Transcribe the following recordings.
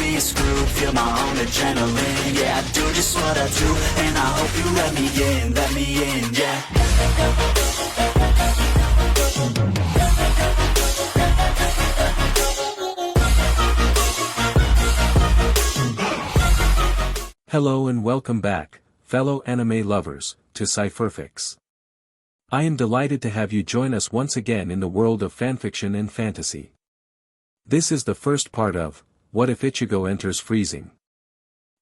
be a screw, feel my own adrenaline. Yeah, I do just what I do, and I hope you let me in, yeah. Hello and welcome back, fellow anime lovers, to Cypherfics. I am delighted to have you join us once again in the world of fanfiction and fantasy. This is the first part of, What If Ichigo Enters Freezing?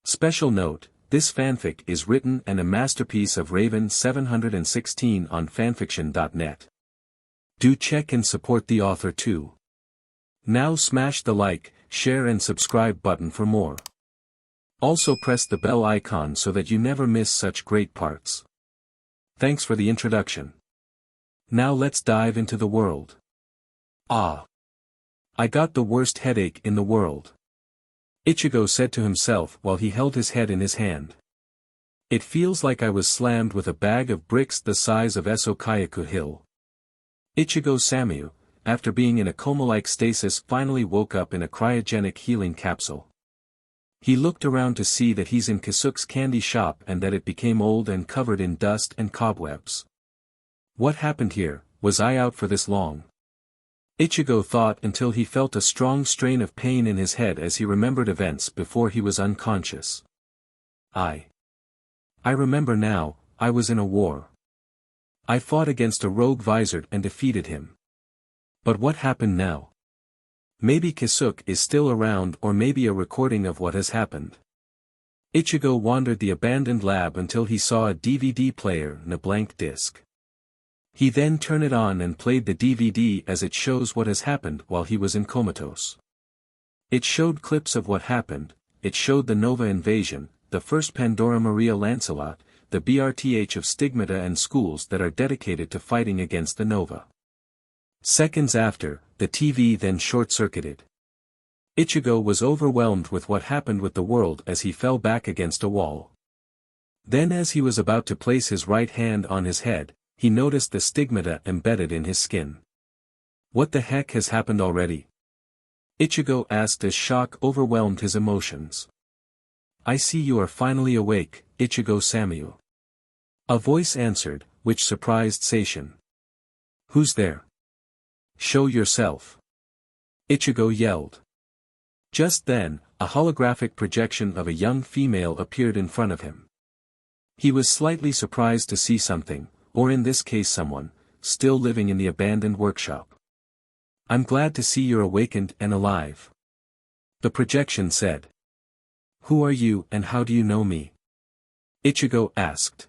Special note, this fanfic is written and a masterpiece of Raven 716 on fanfiction.net. Do check and support the author too. Now smash the like, share and subscribe button for more. Also press the bell icon so that you never miss such great parts. Thanks for the introduction. Now let's dive into the world. I got the worst headache in the world. Ichigo said to himself while he held his head in his hand. It feels like I was slammed with a bag of bricks the size of Esokayaku Hill. Ichigo Samyu, after being in a coma-like stasis, finally woke up in a cryogenic healing capsule. He looked around to see that he's in Kisuke's candy shop and that it became old and covered in dust and cobwebs. What happened here? Was I out for this long? Ichigo thought until he felt a strong strain of pain in his head as he remembered events before he was unconscious. I remember now, I was in a war. I fought against a rogue vizard and defeated him. But what happened now? Maybe Kisuke is still around, or maybe a recording of what has happened. Ichigo wandered the abandoned lab until he saw a DVD player and a blank disc. He then turned it on and played the DVD as it shows what has happened while he was in comatose. It showed clips of what happened. It showed the Nova invasion, the first Pandora Maria Lancelot, the BRTH of Stigmata and schools that are dedicated to fighting against the Nova. Seconds after, the TV then short-circuited. Ichigo was overwhelmed with what happened with the world as he fell back against a wall. Then as he was about to place his right hand on his head, he noticed the stigmata embedded in his skin. What the heck has happened already? Ichigo asked as shock overwhelmed his emotions. I see you are finally awake, Ichigo Samyu. A voice answered, which surprised Seishin. Who's there? Show yourself. Ichigo yelled. Just then, a holographic projection of a young female appeared in front of him. He was slightly surprised to see something, or in this case someone, still living in the abandoned workshop. I'm glad to see you're awakened and alive. The projection said. Who are you and how do you know me? Ichigo asked.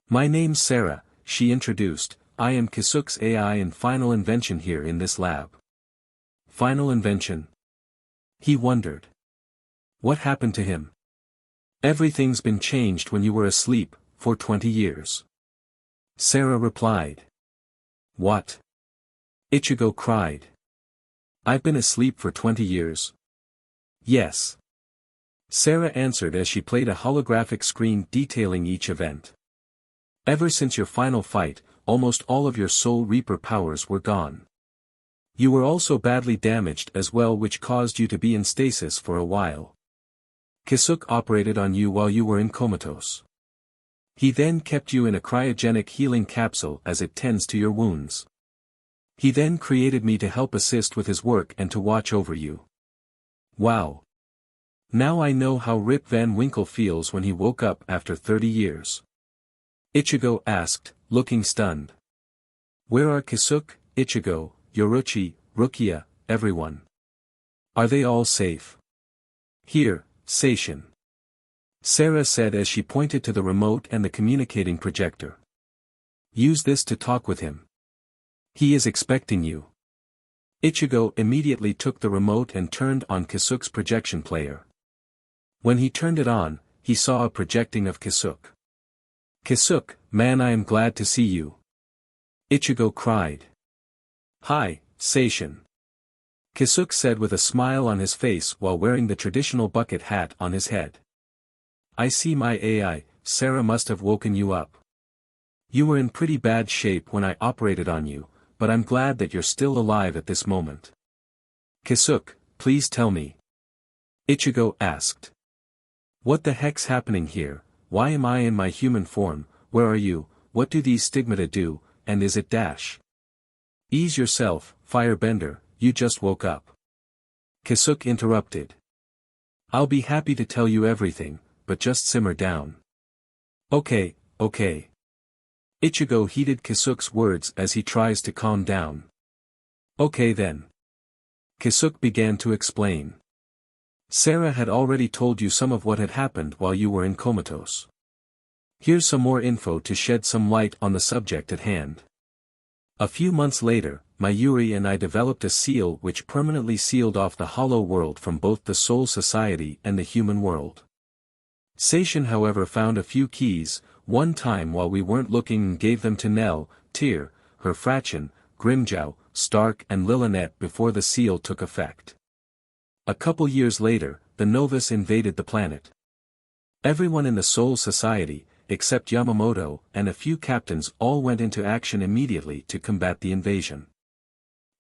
My name's Sarah, she introduced. I am Kisuke's AI and final invention here in this lab. Final invention? He wondered. What happened to him? Everything's been changed when you were asleep, for 20 years. Sarah replied. What? Ichigo cried. I've been asleep for 20 years. Yes. Sarah answered as she played a holographic screen detailing each event. Ever since your final fight, almost all of your Soul Reaper powers were gone. You were also badly damaged as well, which caused you to be in stasis for a while. Kisuke operated on you while you were in comatose. He then kept you in a cryogenic healing capsule as it tends to your wounds. He then created me to help assist with his work and to watch over you. Wow. Now I know how Rip Van Winkle feels when he woke up after 30 years. Ichigo asked, looking stunned. Where are Kisuke, Ichigo, Yoruchi, Rukia, everyone? Are they all safe? Here, Seishin. Sarah said as she pointed to the remote and the communicating projector. Use this to talk with him. He is expecting you. Ichigo immediately took the remote and turned on Kisuke's projection player. When he turned it on, he saw a projecting of Kisuke. Kisuke, man, I am glad to see you. Ichigo cried. Hi, Seishin. Kisuke said with a smile on his face while wearing the traditional bucket hat on his head. I see my AI, Sarah must have woken you up. You were in pretty bad shape when I operated on you, but I'm glad that you're still alive at this moment. Kisuke, please tell me. Ichigo asked. What the heck's happening here? Why am I in my human form? Where are you? What do these stigmata do, and is it dash? Ease yourself, firebender, you just woke up. Kisuke interrupted. I'll be happy to tell you everything, but just simmer down. Okay. Ichigo heeded Kisuke's words as he tries to calm down. Okay then. Kisuke began to explain. Sarah had already told you some of what had happened while you were in comatose. Here's some more info to shed some light on the subject at hand. A few months later, Mayuri and I developed a seal which permanently sealed off the hollow world from both the soul society and the human world. Seishin however found a few keys, one time while we weren't looking, and gave them to Nell, Tyr, her fraction, Grimjow, Stark and Lilinet before the seal took effect. A couple years later, the Novus invaded the planet. Everyone in the Soul Society, except Yamamoto and a few captains, all went into action immediately to combat the invasion.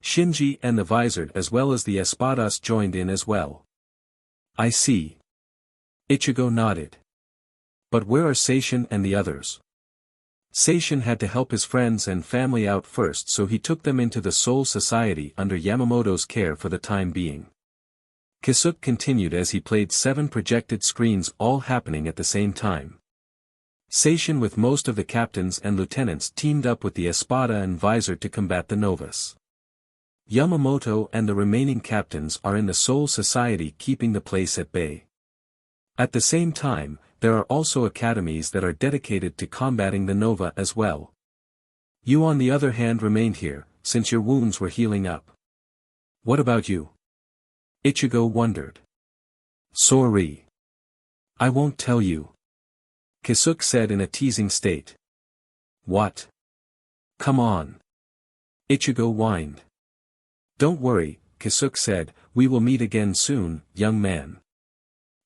Shinji and the Visored as well as the Espadas joined in as well. I see. Ichigo nodded. But where are Seishin and the others? Seishin had to help his friends and family out first, so he took them into the Soul Society under Yamamoto's care for the time being. Kisuke continued as he played 7 projected screens all happening at the same time. Seishin with most of the captains and lieutenants teamed up with the Espada and Visor to combat the Novus. Yamamoto and the remaining captains are in the Soul Society keeping the place at bay. At the same time, there are also academies that are dedicated to combating the Nova as well. You on the other hand remained here, since your wounds were healing up. What about you? Ichigo wondered. Sorry. I won't tell you. Kisuke said in a teasing state. What? Come on. Ichigo whined. Don't worry, Kisuke said, we will meet again soon, young man.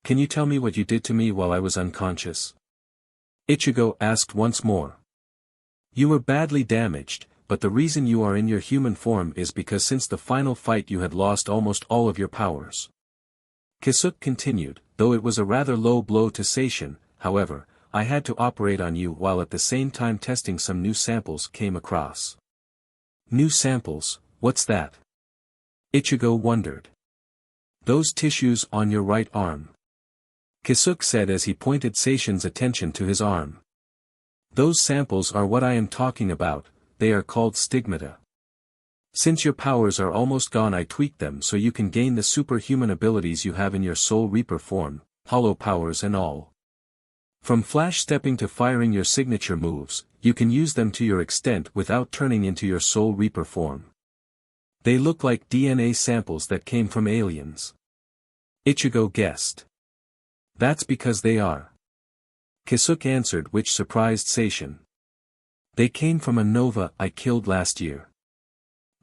Can you tell me what you did to me while I was unconscious? Ichigo asked once more. You were badly damaged, but the reason you are in your human form is because since the final fight you had lost almost all of your powers. Kisuke continued, though it was a rather low blow to Seishin, however, I had to operate on you while at the same time testing some new samples came across. New samples, what's that? Ichigo wondered. Those tissues on your right arm. Kisuke said as he pointed Seishin's attention to his arm. Those samples are what I am talking about, they are called stigmata. Since your powers are almost gone, I tweaked them so you can gain the superhuman abilities you have in your Soul Reaper form, hollow powers and all. From flash stepping to firing your signature moves, you can use them to your extent without turning into your Soul Reaper form. They look like DNA samples that came from aliens. Ichigo guessed. That's because they are. Kisuke answered, which surprised Seishin. They came from a nova I killed last year.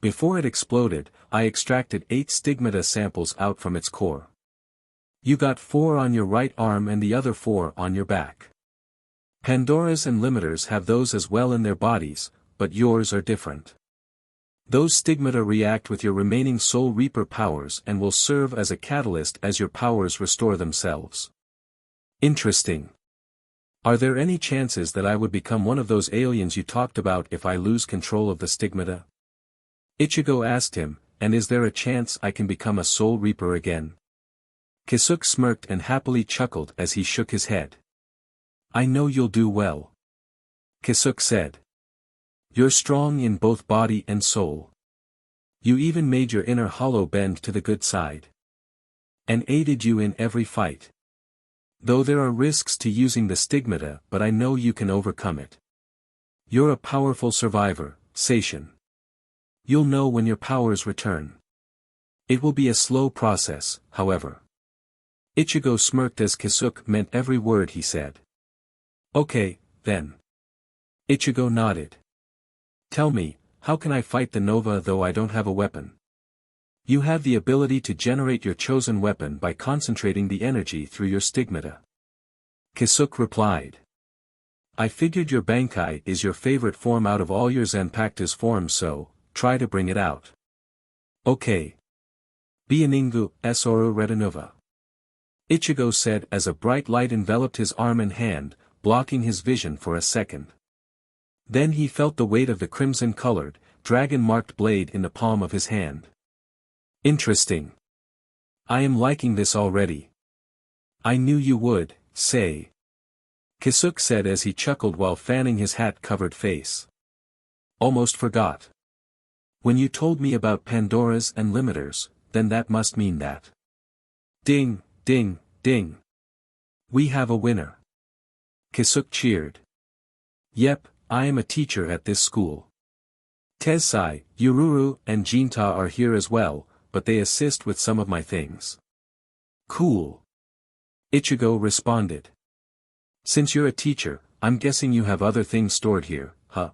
Before it exploded, I extracted 8 stigmata samples out from its core. You got 4 on your right arm and the other 4 on your back. Pandoras and limiters have those as well in their bodies, but yours are different. Those stigmata react with your remaining Soul Reaper powers and will serve as a catalyst as your powers restore themselves. Interesting. Are there any chances that I would become one of those aliens you talked about if I lose control of the stigmata? Ichigo asked him, and is there a chance I can become a Soul Reaper again? Kisuke smirked and happily chuckled as he shook his head. I know you'll do well. Kisuke said. You're strong in both body and soul. You even made your inner hollow bend to the good side. And aided you in every fight. Though there are risks to using the stigmata, but I know you can overcome it. You're a powerful survivor, Seishin. You'll know when your powers return. It will be a slow process, however. Ichigo smirked as Kisuke meant every word he said. Okay, then. Ichigo nodded. Tell me, how can I fight the Nova though I don't have a weapon? You have the ability to generate your chosen weapon by concentrating the energy through your stigmata. Kisuke replied. I figured your Bankai is your favorite form out of all your Zanpakuto's forms, so, try to bring it out. Okay. Bianingu Esoru Retinova. Ichigo said as a bright light enveloped his arm and hand, blocking his vision for a second. Then he felt the weight of the crimson-colored, dragon-marked blade in the palm of his hand. Interesting. I am liking this already. I knew you would, say. Kisuke said as he chuckled while fanning his hat-covered face. Almost forgot. When you told me about Pandoras and limiters, then that must mean that. Ding, ding, ding. We have a winner. Kisuke cheered. Yep, I am a teacher at this school. Tensai, Yururu, and Jinta are here as well, but they assist with some of my things. Cool. Ichigo responded. Since you're a teacher, I'm guessing you have other things stored here, huh?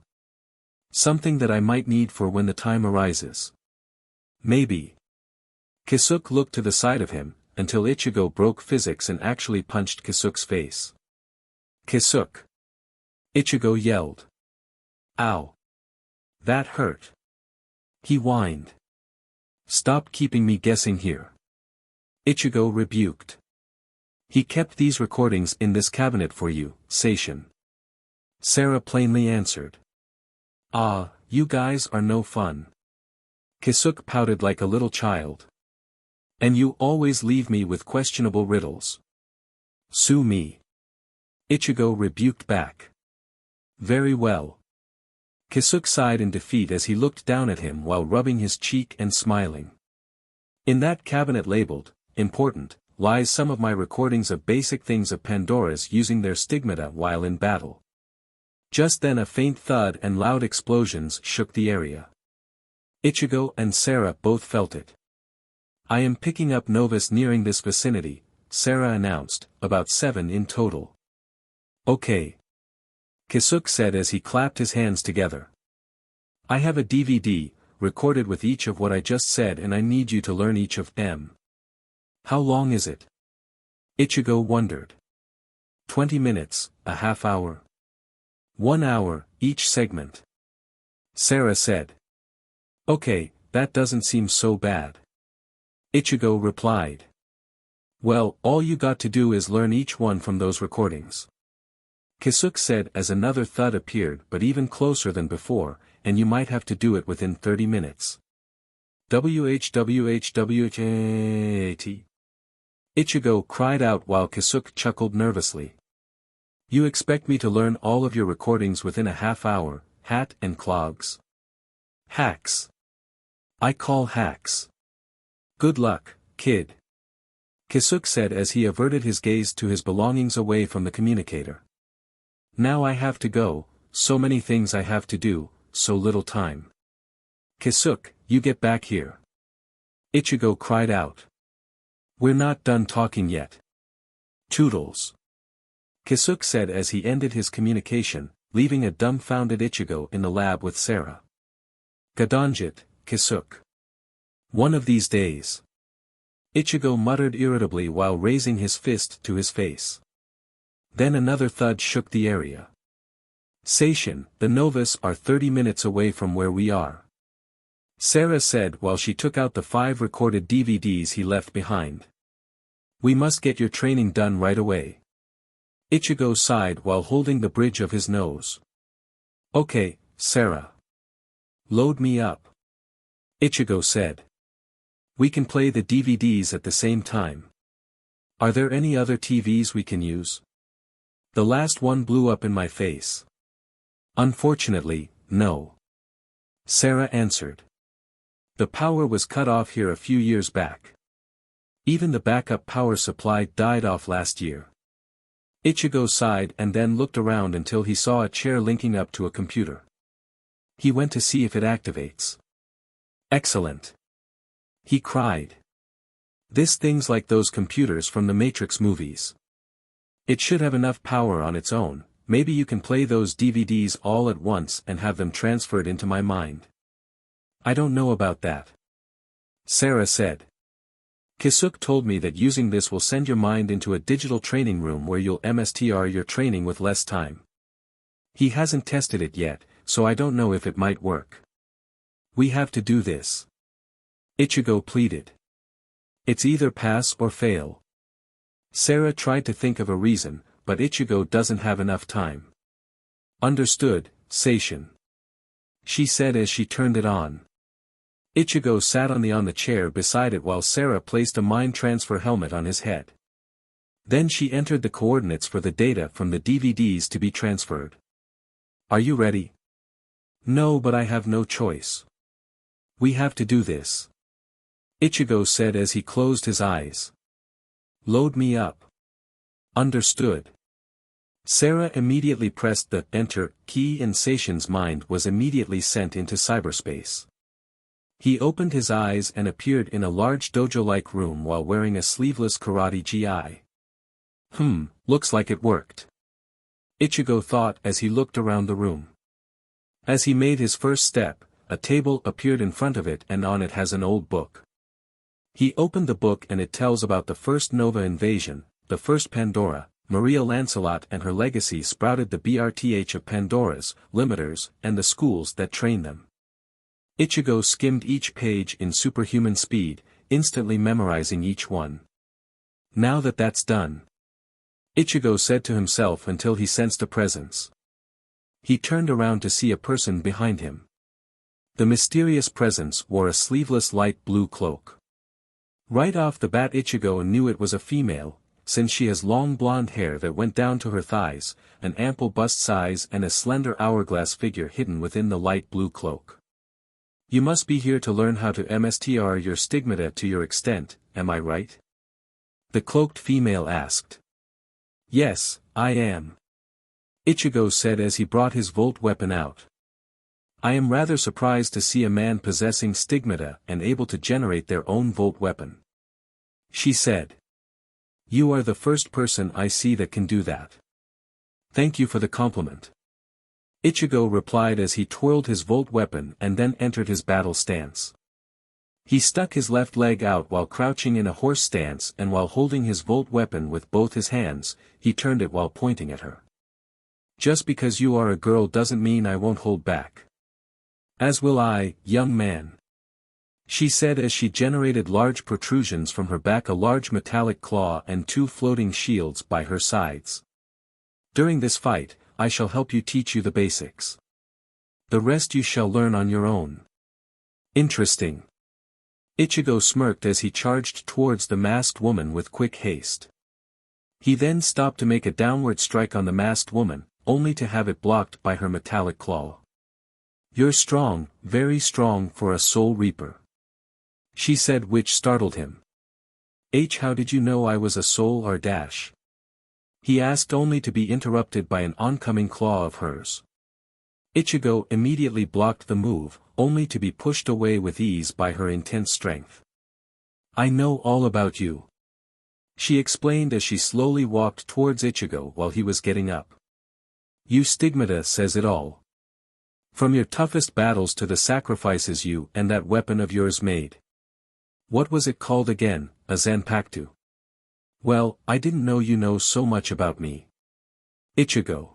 Something that I might need for when the time arises. Maybe. Kisuke looked to the side of him, until Ichigo broke physics and actually punched Kisuke's face. Kisuke! Ichigo yelled. Ow! That hurt. He whined. Stop keeping me guessing here. Ichigo rebuked. He kept these recordings in this cabinet for you, Seishin. Sarah plainly answered. Ah, you guys are no fun. Kisuke pouted like a little child. And you always leave me with questionable riddles. Sue me. Ichigo rebuked back. Very well. Kisuke sighed in defeat as he looked down at him while rubbing his cheek and smiling. In that cabinet labeled, important, lies some of my recordings of basic things of Pandoras using their stigmata while in battle. Just then a faint thud and loud explosions shook the area. Ichigo and Sarah both felt it. I am picking up novas nearing this vicinity, Sarah announced, about 7 in total. Okay. Kisuke said as he clapped his hands together. I have a DVD, recorded with each of what I just said and I need you to learn each of them. How long is it? Ichigo wondered. 20 minutes, a half hour. 1 hour, each segment. Sarah said. Okay, that doesn't seem so bad. Ichigo replied. Well, all you got to do is learn each one from those recordings. Kisuke said as another thud appeared but even closer than before, and you might have to do it within 30 minutes. WHWHWHAT. Ichigo cried out while Kisuke chuckled nervously. You expect me to learn all of your recordings within a half hour, hat and clogs? Hacks. I call hacks. Good luck, kid. Kisuke said as he averted his gaze to his belongings away from the communicator. Now I have to go, so many things I have to do, so little time. Kisuke, you get back here. Ichigo cried out. We're not done talking yet. Toodles. Kisuke said as he ended his communication, leaving a dumbfounded Ichigo in the lab with Sarah. Gadonjit, Kisuke. One of these days. Ichigo muttered irritably while raising his fist to his face. Then another thud shook the area. Seishin, the Novus are 30 minutes away from where we are. Sarah said while she took out the 5 recorded DVDs he left behind. We must get your training done right away. Ichigo sighed while holding the bridge of his nose. Okay, Sarah. Load me up. Ichigo said. We can play the DVDs at the same time. Are there any other TVs we can use? The last one blew up in my face. Unfortunately, no. Sarah answered. The power was cut off here a few years back. Even the backup power supply died off last year. Ichigo sighed and then looked around until he saw a chair linking up to a computer. He went to see if it activates. Excellent. He cried. This thing's like those computers from the Matrix movies. It should have enough power on its own. Maybe you can play those DVDs all at once and have them transferred into my mind. I don't know about that. Sarah said. Kisuke told me that using this will send your mind into a digital training room where you'll MSTR your training with less time. He hasn't tested it yet, so I don't know if it might work. We have to do this. Ichigo pleaded. It's either pass or fail. Sarah tried to think of a reason, but Ichigo doesn't have enough time. Understood, Seishin. She said as she turned it on. Ichigo sat on the chair beside it while Sarah placed a mind transfer helmet on his head. Then she entered the coordinates for the data from the DVDs to be transferred. Are you ready? No, but I have no choice. We have to do this. Ichigo said as he closed his eyes. Load me up. Understood. Sarah immediately pressed the enter key and Seishin's mind was immediately sent into cyberspace. He opened his eyes and appeared in a large dojo-like room while wearing a sleeveless karate gi. Looks like it worked. Ichigo thought as he looked around the room. As he made his first step, a table appeared in front of it and on it has an old book. He opened the book and it tells about the first Nova invasion, the first Pandora. Maria Lancelot and her legacy sprouted the BRTH of Pandoras, limiters, and the schools that train them. Ichigo skimmed each page in superhuman speed, instantly memorizing each one. Now that that's done. Ichigo said to himself until he sensed a presence. He turned around to see a person behind him. The mysterious presence wore a sleeveless light blue cloak. Right off the bat Ichigo knew it was a female, since she has long blonde hair that went down to her thighs, an ample bust size and a slender hourglass figure hidden within the light blue cloak. You must be here to learn how to mstr your stigmata to your extent, am I right? The cloaked female asked. Yes, I am. Ichigo said as he brought his volt weapon out. I am rather surprised to see a man possessing stigmata and able to generate their own volt weapon. She said. You are the first person I see that can do that. Thank you for the compliment. Ichigo replied as he twirled his volt weapon and then entered his battle stance. He stuck his left leg out while crouching in a horse stance and while holding his volt weapon with both his hands, he turned it while pointing at her. Just because you are a girl doesn't mean I won't hold back. As will I, young man. She said as she generated large protrusions from her back, a large metallic claw and 2 floating shields by her sides. During this fight, I shall help you teach you the basics. The rest you shall learn on your own. Interesting. Ichigo smirked as he charged towards the masked woman with quick haste. He then stopped to make a downward strike on the masked woman, only to have it blocked by her metallic claw. You're strong, very strong for a soul reaper. She said, which startled him. How did you know I was a soul or dash? He asked only to be interrupted by an oncoming claw of hers. Ichigo immediately blocked the move, only to be pushed away with ease by her intense strength. I know all about you. She explained as she slowly walked towards Ichigo while he was getting up. You stigmata says it all. From your toughest battles to the sacrifices you and that weapon of yours made. What was it called again, a Zanpakuto? Well, I didn't know you know so much about me. Ichigo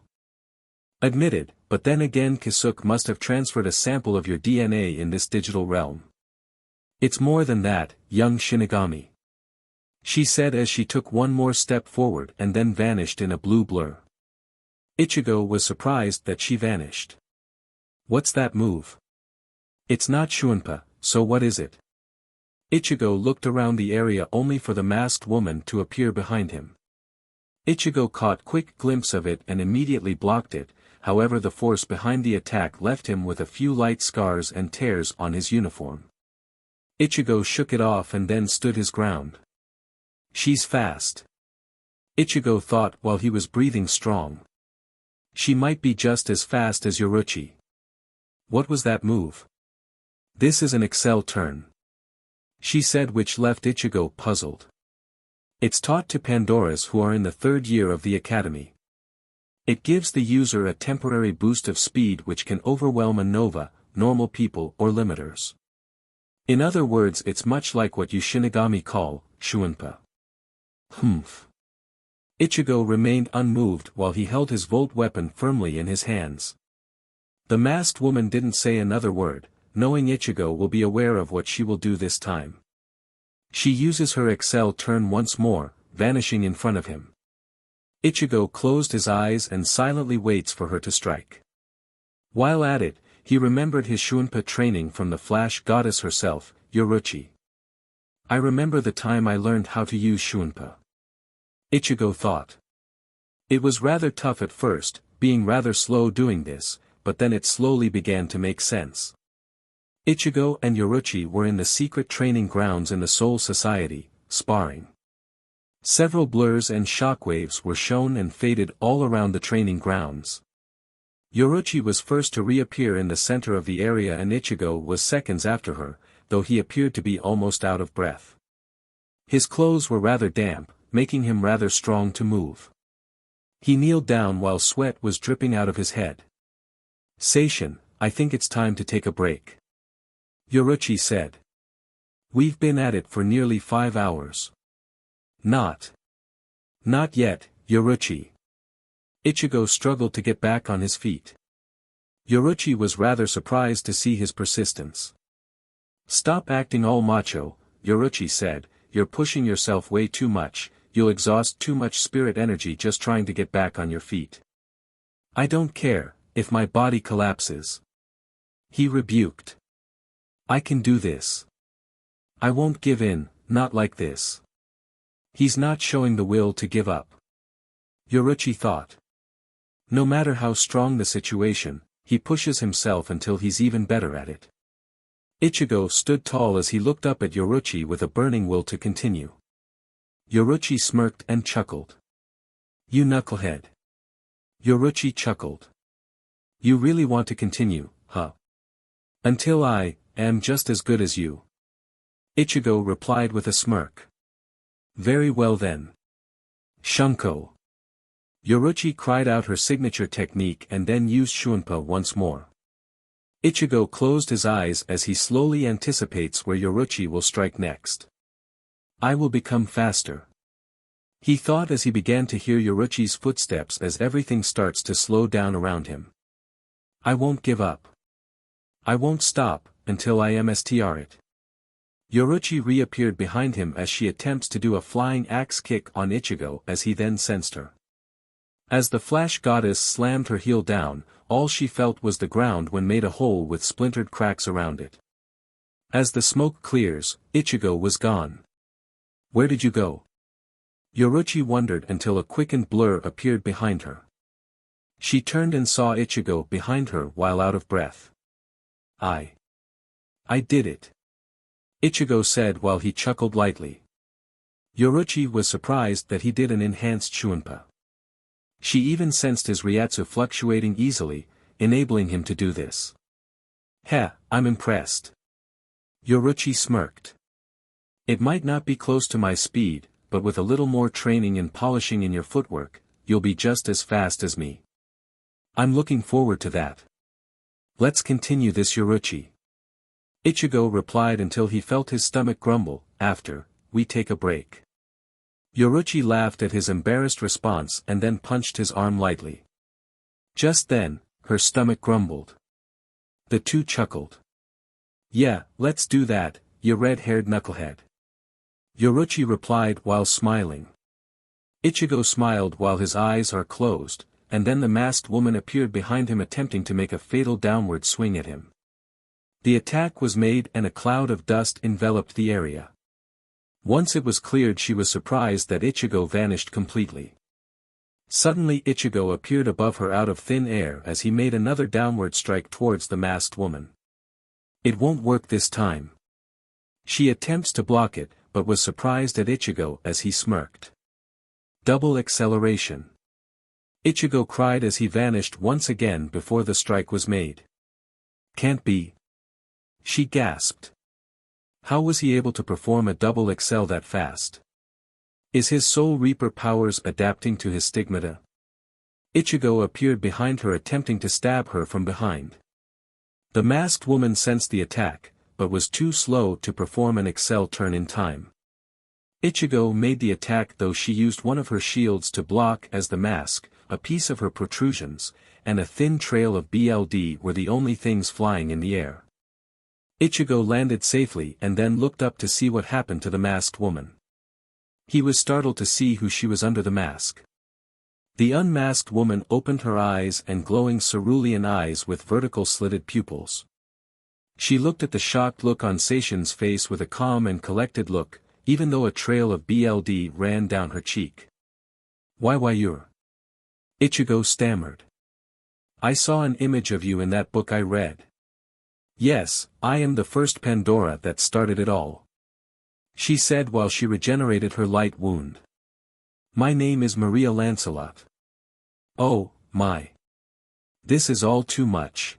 admitted, but then again Kisuke must have transferred a sample of your DNA in this digital realm. It's more than that, young Shinigami. She said as she took one more step forward and then vanished in a blue blur. Ichigo was surprised that she vanished. What's that move? It's not Shunpa, so what is it? Ichigo looked around the area only for the masked woman to appear behind him. Ichigo caught quick glimpse of it and immediately blocked it, however the force behind the attack left him with a few light scars and tears on his uniform. Ichigo shook it off and then stood his ground. She's fast. Ichigo thought while he was breathing strong. She might be just as fast as Yoruchi. What was that move? This is an Excel turn. She said, which left Ichigo puzzled. It's taught to Pandoras who are in the 3rd year of the academy. It gives the user a temporary boost of speed which can overwhelm a Nova, normal people or limiters. In other words, it's much like what you Shinigami call, Shunpa. Ichigo remained unmoved while he held his volt weapon firmly in his hands. The masked woman didn't say another word, knowing Ichigo will be aware of what she will do this time. She uses her Excel turn once more, vanishing in front of him. Ichigo closed his eyes and silently waits for her to strike. While at it, he remembered his Shunpa training from the flash goddess herself, Yoruchi. I remember the time I learned how to use Shunpa. Ichigo thought. It was rather tough at first, being rather slow doing this, but then it slowly began to make sense. Ichigo and Yoruchi were in the secret training grounds in the Soul Society, Sparring. Several blurs and shockwaves were shown and faded all around the training grounds. Yoruchi was first to reappear in the center of the area and Ichigo was seconds after her, though he appeared to be almost out of breath. His clothes were rather damp, making him rather strong to move. He kneeled down while sweat was dripping out of his head. Seishin, I think it's time to take a break. Yoruchi said. We've been at it for nearly 5 hours. Not yet, Yoruchi. Ichigo struggled to get back on his feet. Yoruchi was rather surprised to see his persistence. Stop acting all macho, Yoruchi said, you're pushing yourself way too much, you'll exhaust too much spirit energy just trying to get back on your feet. I don't care, if my body collapses. He rebuked. I can do this. I won't give in, not like this. He's not showing the will to give up. Yoruchi thought. No matter how strong the situation, he pushes himself until he's even better at it. Ichigo stood tall as he looked up at Yoruchi with a burning will to continue. Yoruchi smirked and chuckled. You knucklehead. Yoruchi chuckled. You really want to continue, huh? Until I am just as good as you. Ichigo replied with a smirk. Very well then. Shunko. Yoruchi cried out her signature technique and then used Shunpa once more. Ichigo closed his eyes as he slowly anticipates where Yoruchi will strike next. I will become faster. He thought as he began to hear Yoruchi's footsteps as everything starts to slow down around him. I won't give up. I won't stop, until I MSTR it. Yoruchi reappeared behind him as she attempts to do a flying axe kick on Ichigo as he then sensed her. As the flash goddess slammed her heel down, all she felt was the ground when made a hole with splintered cracks around it. As the smoke clears, Ichigo was gone. Where did you go? Yoruchi wondered until a quickened blur appeared behind her. She turned and saw Ichigo behind her while out of breath. I did it. Ichigo said while he chuckled lightly. Yoruchi was surprised that he did an enhanced Shunpa. She even sensed his Ryatsu fluctuating easily, enabling him to do this. Heh, I'm impressed. Yoruchi smirked. It might not be close to my speed, but with a little more training and polishing in your footwork, you'll be just as fast as me. I'm looking forward to that. Let's continue this, Yoruchi. Ichigo replied until he felt his stomach grumble. After, we take a break. Yoruchi laughed at his embarrassed response and then punched his arm lightly. Just then, her stomach grumbled. The two chuckled. Yeah, let's do that, you red-haired knucklehead. Yoruchi replied while smiling. Ichigo smiled while his eyes are closed, and then the masked woman appeared behind him attempting to make a fatal downward swing at him. The attack was made and a cloud of dust enveloped the area. Once it was cleared, she was surprised that Ichigo vanished completely. Suddenly Ichigo appeared above her out of thin air as he made another downward strike towards the masked woman. It won't work this time. She attempts to block it, but was surprised at Ichigo as he smirked. Double acceleration. Ichigo cried as he vanished once again before the strike was made. Can't be. She gasped. How was he able to perform a double excel that fast? Is his Soul Reaper powers adapting to his stigmata? Ichigo appeared behind her attempting to stab her from behind. The masked woman sensed the attack, but was too slow to perform an excel turn in time. Ichigo made the attack though she used one of her shields to block as the mask, a piece of her protrusions, and a thin trail of BLD were the only things flying in the air. Ichigo landed safely and then looked up to see what happened to the masked woman. He was startled to see who she was under the mask. The unmasked woman opened her eyes and glowing cerulean eyes with vertical slitted pupils. She looked at the shocked look on Seishin's face with a calm and collected look, even though a trail of blood ran down her cheek. Why you're... Ichigo stammered. I saw an image of you in that book I read. Yes, I am the first Pandora that started it all. She said while she regenerated her light wound. My name is Maria Lancelot. Oh, my. This is all too much.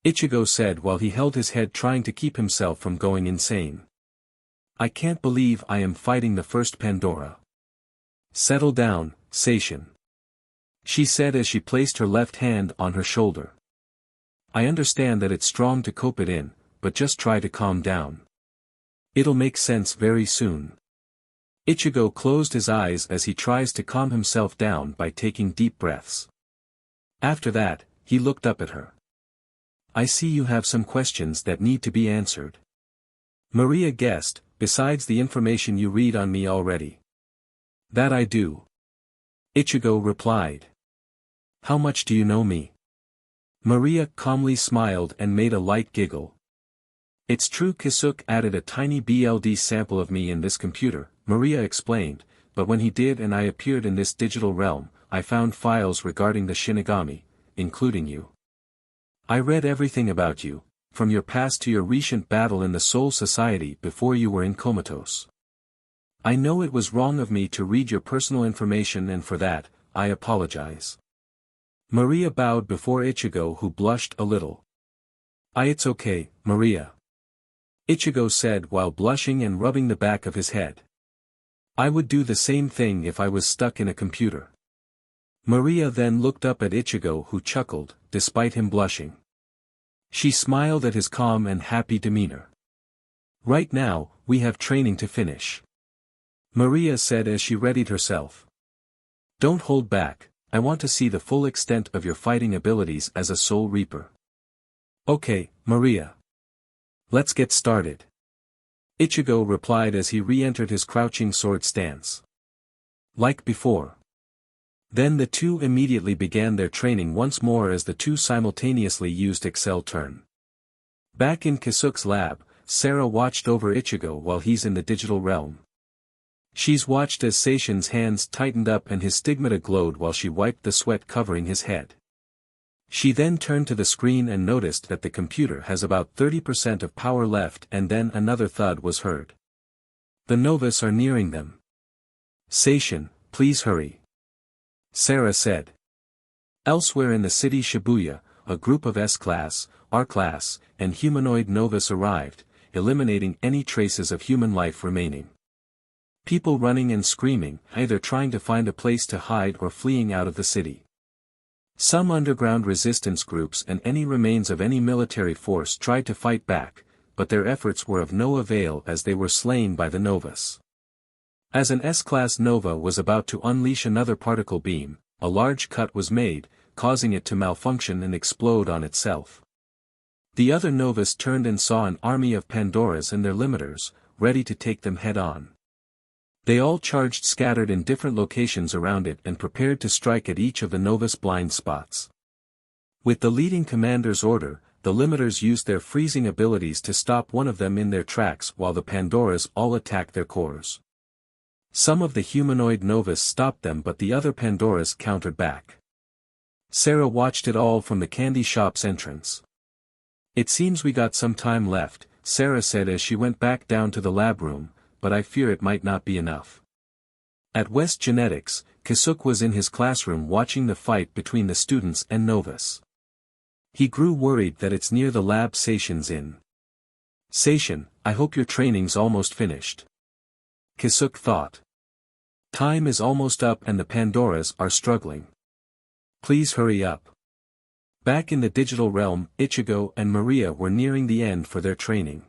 Ichigo said while he held his head trying to keep himself from going insane. I can't believe I am fighting the first Pandora. Settle down, Seishin. She said as she placed her left hand on her shoulder. I understand that it's strong to cope it in, but just try to calm down. It'll make sense very soon. Ichigo closed his eyes as he tries to calm himself down by taking deep breaths. After that, he looked up at her. I see you have some questions that need to be answered. Maria guessed, besides the information you read on me already. That I do. Ichigo replied. How much do you know me? Maria calmly smiled and made a light giggle. It's true Kisuke added a tiny blood sample of me in this computer, Maria explained, but when he did and I appeared in this digital realm, I found files regarding the Shinigami, including you. I read everything about you, from your past to your recent battle in the Soul Society before you were in comatose. I know it was wrong of me to read your personal information and for that, I apologize. Maria bowed before Ichigo who blushed a little. It's okay, Maria. Ichigo said while blushing and rubbing the back of his head. I would do the same thing if I was stuck in a computer. Maria then looked up at Ichigo who chuckled, despite him blushing. She smiled at his calm and happy demeanor. Right now, we have training to finish. Maria said as she readied herself. Don't hold back, I want to see the full extent of your fighting abilities as a Soul Reaper. Okay, Maria. Let's get started. Ichigo replied as he re-entered his crouching sword stance. Like before. Then the two immediately began their training once more as the two simultaneously used Excel turn. Back in Kisuke's lab, Sarah watched over Ichigo while he's in the digital realm. She's watched as Seishin's hands tightened up and his stigmata glowed while she wiped the sweat covering his head. She then turned to the screen and noticed that the computer has about 30% of power left and then another thud was heard. The novice are nearing them. Seishin, please hurry. Sarah said. Elsewhere in the city Shabuya, a group of S-class, R-class, and humanoid novice arrived, eliminating any traces of human life remaining. People running and screaming, either trying to find a place to hide or fleeing out of the city. Some underground resistance groups and any remains of any military force tried to fight back, but their efforts were of no avail as they were slain by the novice. As an S-class nova was about to unleash another particle beam, a large cut was made, causing it to malfunction and explode on itself. The other novice turned and saw an army of Pandoras and their limiters, ready to take them head-on. They all charged scattered in different locations around it and prepared to strike at each of the novice blind spots. With the leading commander's order, the limiters used their freezing abilities to stop one of them in their tracks while the Pandoras all attacked their cores. Some of the humanoid novice stopped them but the other Pandoras countered back. Sarah watched it all from the candy shop's entrance. It seems we got some time left, Sarah said as she went back down to the lab room, but I fear it might not be enough. At West Genetics, Kisuke was in his classroom watching the fight between the students and novice. He grew worried that it's near the lab Seishin's in. Seishin, I hope your training's almost finished. Kisuke thought. Time is almost up and the Pandoras are struggling. Please hurry up. Back in the digital realm, Ichigo and Maria were nearing the end for their training.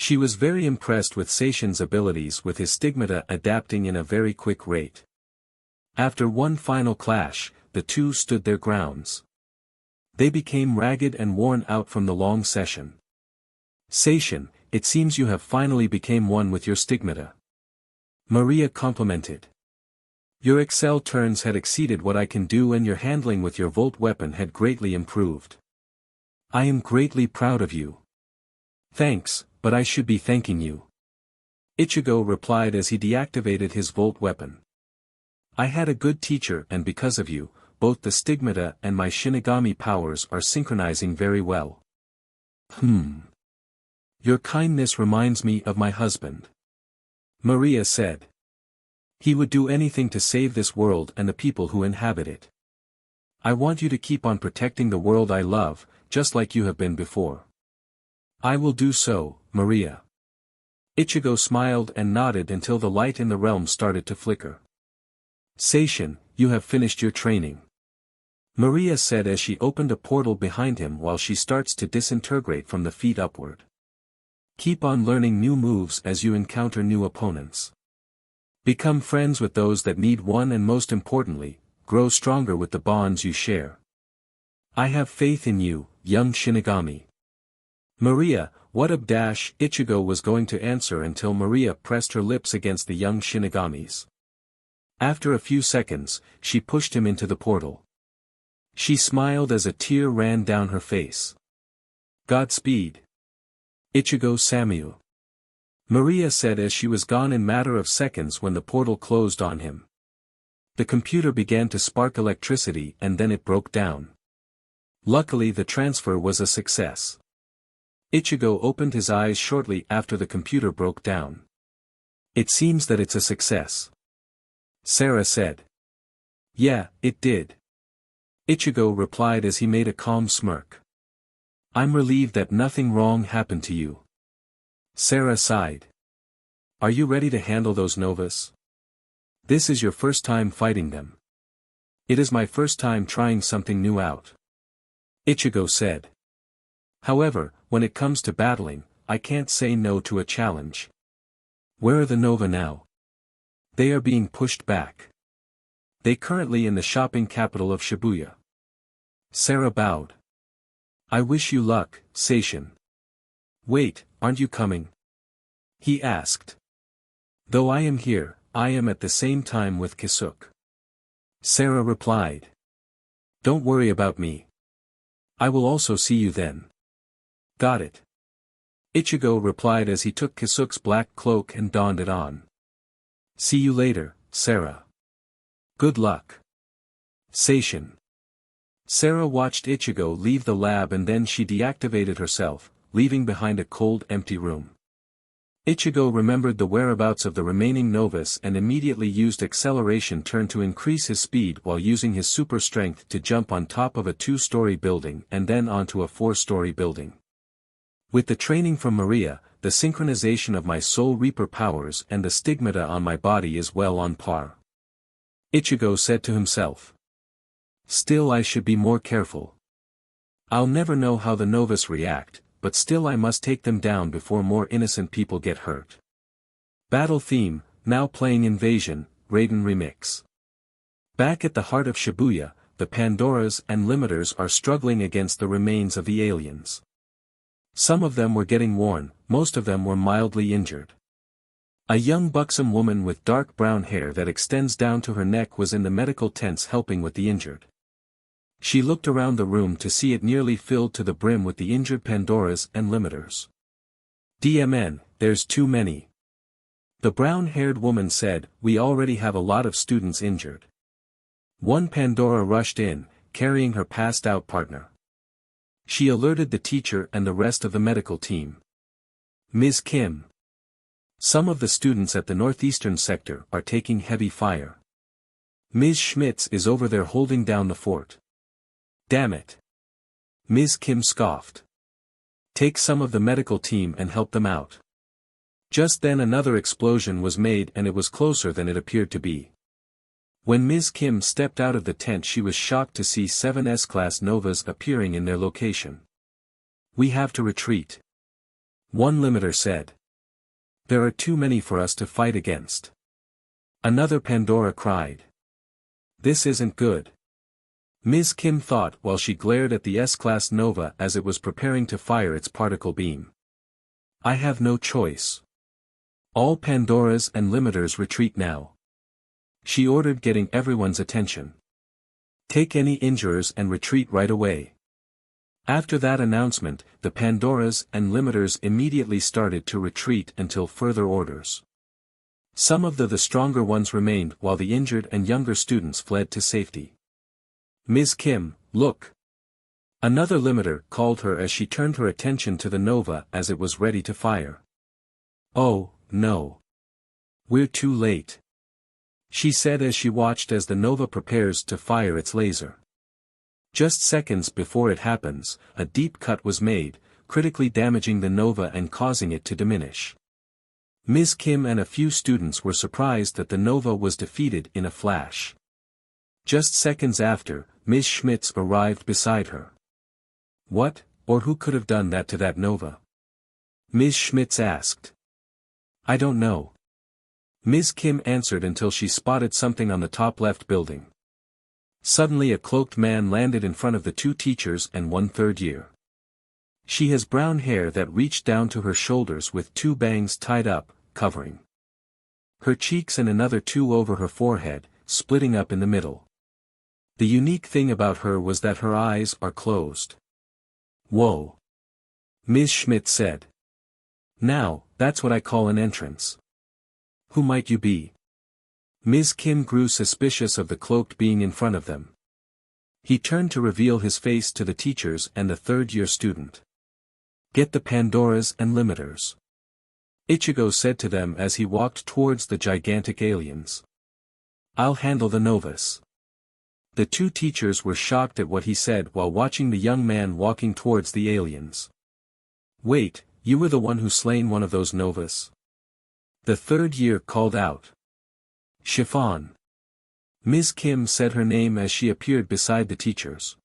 She was very impressed with Seishin's abilities with his stigmata adapting in a very quick rate. After one final clash, the two stood their grounds. They became ragged and worn out from the long session. Seishin, it seems you have finally became one with your stigmata. Maria complimented. Your Excel turns had exceeded what I can do and your handling with your Volt weapon had greatly improved. I am greatly proud of you. Thanks, but I should be thanking you. Ichigo replied as he deactivated his Volt weapon. I had a good teacher and because of you, both the Stigmata and my Shinigami powers are synchronizing very well. Your kindness reminds me of my husband. Maria said. He would do anything to save this world and the people who inhabit it. I want you to keep on protecting the world I love, just like you have been before. I will do so, Maria. Ichigo smiled and nodded until the light in the realm started to flicker. Seishin, you have finished your training. Maria said as she opened a portal behind him while she starts to disintegrate from the feet upward. Keep on learning new moves as you encounter new opponents. Become friends with those that need one and most importantly, grow stronger with the bonds you share. I have faith in you, young Shinigami. Maria, what up? Ichigo was going to answer until Maria pressed her lips against the young Shinigami's. After a few seconds, she pushed him into the portal. She smiled as a tear ran down her face. Godspeed. Ichigo Samyu. Maria said as she was gone in matter of seconds when the portal closed on him. The computer began to spark electricity and then it broke down. Luckily the transfer was a success. Ichigo opened his eyes shortly after the computer broke down. It seems that it's a success. Sarah said. Yeah, it did. Ichigo replied as he made a calm smirk. I'm relieved that nothing wrong happened to you. Sarah sighed. Are you ready to handle those novas? This is your first time fighting them. It is my first time trying something new out. Ichigo said. However, when it comes to battling, I can't say no to a challenge. Where are the Nova now? They are being pushed back. They currently in the shopping capital of Shabuya. Sarah bowed. I wish you luck, Seishin. Wait, aren't you coming? He asked. Though I am here, I am at the same time with Kisuke. Sarah replied. Don't worry about me. I will also see you then. Got it. Ichigo replied as he took Kisuke's black cloak and donned it on. See you later, Sarah. Good luck. Seishin. Sarah watched Ichigo leave the lab and then she deactivated herself, leaving behind a cold empty room. Ichigo remembered the whereabouts of the remaining novas and immediately used acceleration turn to increase his speed while using his super strength to jump on top of a 2-story building and then onto a 4-story building. With the training from Maria, the synchronization of my Soul Reaper powers and the stigmata on my body is well on par. Ichigo said to himself. Still I should be more careful. I'll never know how the novas react, but still I must take them down before more innocent people get hurt. Battle theme, now playing Invasion, Raiden Remix. Back at the heart of Shabuya, the Pandoras and Limiters are struggling against the remains of the aliens. Some of them were getting worn, most of them were mildly injured. A young buxom woman with dark brown hair that extends down to her neck was in the medical tents helping with the injured. She looked around the room to see it nearly filled to the brim with the injured Pandoras and Limiters. DMN, there's too many. The brown-haired woman said, we already have a lot of students injured. One Pandora rushed in, carrying her passed-out partner. She alerted the teacher and the rest of the medical team. Ms. Kim. Some of the students at the northeastern sector are taking heavy fire. Ms. Schmitz is over there holding down the fort. Damn it. Ms. Kim scoffed. Take some of the medical team and help them out. Just then another explosion was made and it was closer than it appeared to be. When Ms. Kim stepped out of the tent she was shocked to see 7 S-class novas appearing in their location. We have to retreat. One limiter said. There are too many for us to fight against. Another Pandora cried. This isn't good. Ms. Kim thought while she glared at the S-class nova as it was preparing to fire its particle beam. I have no choice. All Pandoras and limiters retreat now. She ordered, getting everyone's attention. Take any injurers and retreat right away. After that announcement, the Pandoras and limiters immediately started to retreat until further orders. Some of the stronger ones remained while the injured and younger students fled to safety. Ms. Kim, look! Another limiter called her as she turned her attention to the Nova as it was ready to fire. Oh, no. We're too late. She said as she watched as the Nova prepares to fire its laser. Just seconds before it happens, a deep cut was made, critically damaging the Nova and causing it to diminish. Ms. Kim and a few students were surprised that the Nova was defeated in a flash. Just seconds after, Ms. Schmitz arrived beside her. What, or who could have done that to that Nova? Ms. Schmitz asked. I don't know. Ms. Kim answered until she spotted something on the top left building. Suddenly a cloaked man landed in front of the two teachers and one third year. She has brown hair that reached down to her shoulders with two bangs tied up, covering her cheeks and another two over her forehead, splitting up in the middle. The unique thing about her was that her eyes are closed. Whoa! Ms. Schmidt said. Now, that's what I call an entrance. Who might you be? Ms. Kim grew suspicious of the cloaked being in front of them. He turned to reveal his face to the teachers and the third-year student. Get the Pandoras and limiters. Ichigo said to them as he walked towards the gigantic aliens. I'll handle the Novus. The two teachers were shocked at what he said while watching the young man walking towards the aliens. Wait, you were the one who slain one of those Novus? The third year called out. Chiffon. Ms. Kim said her name as she appeared beside the teachers.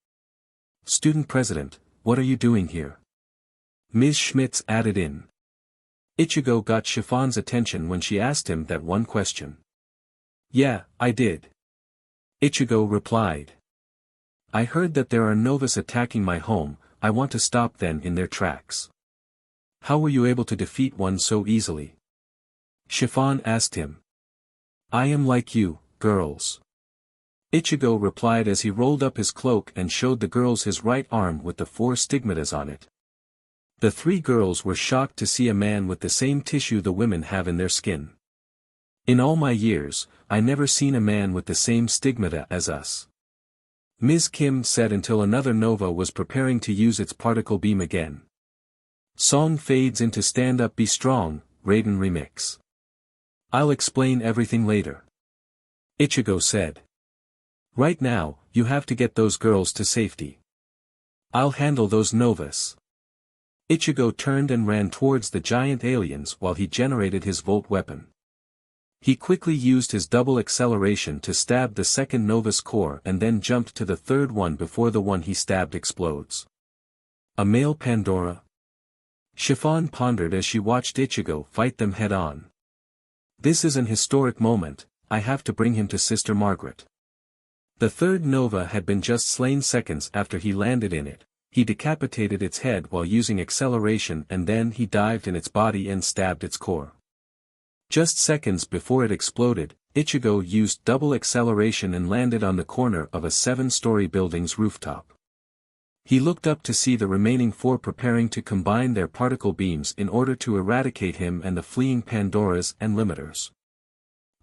Student President, what are you doing here? Ms. Schmitz added in. Ichigo got Chiffon's attention when she asked him that one question. Yeah, I did. Ichigo replied. I heard that there are Novus attacking my home, I want to stop them in their tracks. How were you able to defeat one so easily? Chiffon asked him. I am like you, girls. Ichigo replied as he rolled up his cloak and showed the girls his right arm with the 4 stigmatas on it. The 3 girls were shocked to see a man with the same tissue the women have in their skin. In all my years, I never seen a man with the same stigmata as us. Ms. Kim said until another Nova was preparing to use its particle beam again. Song fades into Stand Up Be Strong, Raiden remix. I'll explain everything later. Ichigo said. Right now, you have to get those girls to safety. I'll handle those Novus. Ichigo turned and ran towards the giant aliens while he generated his Volt weapon. He quickly used his double acceleration to stab the second Novus core and then jumped to the third one before the one he stabbed explodes. A male Pandora? Chiffon pondered as she watched Ichigo fight them head-on. This is an historic moment, I have to bring him to Sister Margaret. The third Nova had been just slain seconds after he landed in it. He decapitated its head while using acceleration and then he dived in its body and stabbed its core. Just seconds before it exploded, Ichigo used double acceleration and landed on the corner of a 7-story building's rooftop. He looked up to see the remaining 4 preparing to combine their particle beams in order to eradicate him and the fleeing Pandoras and limiters.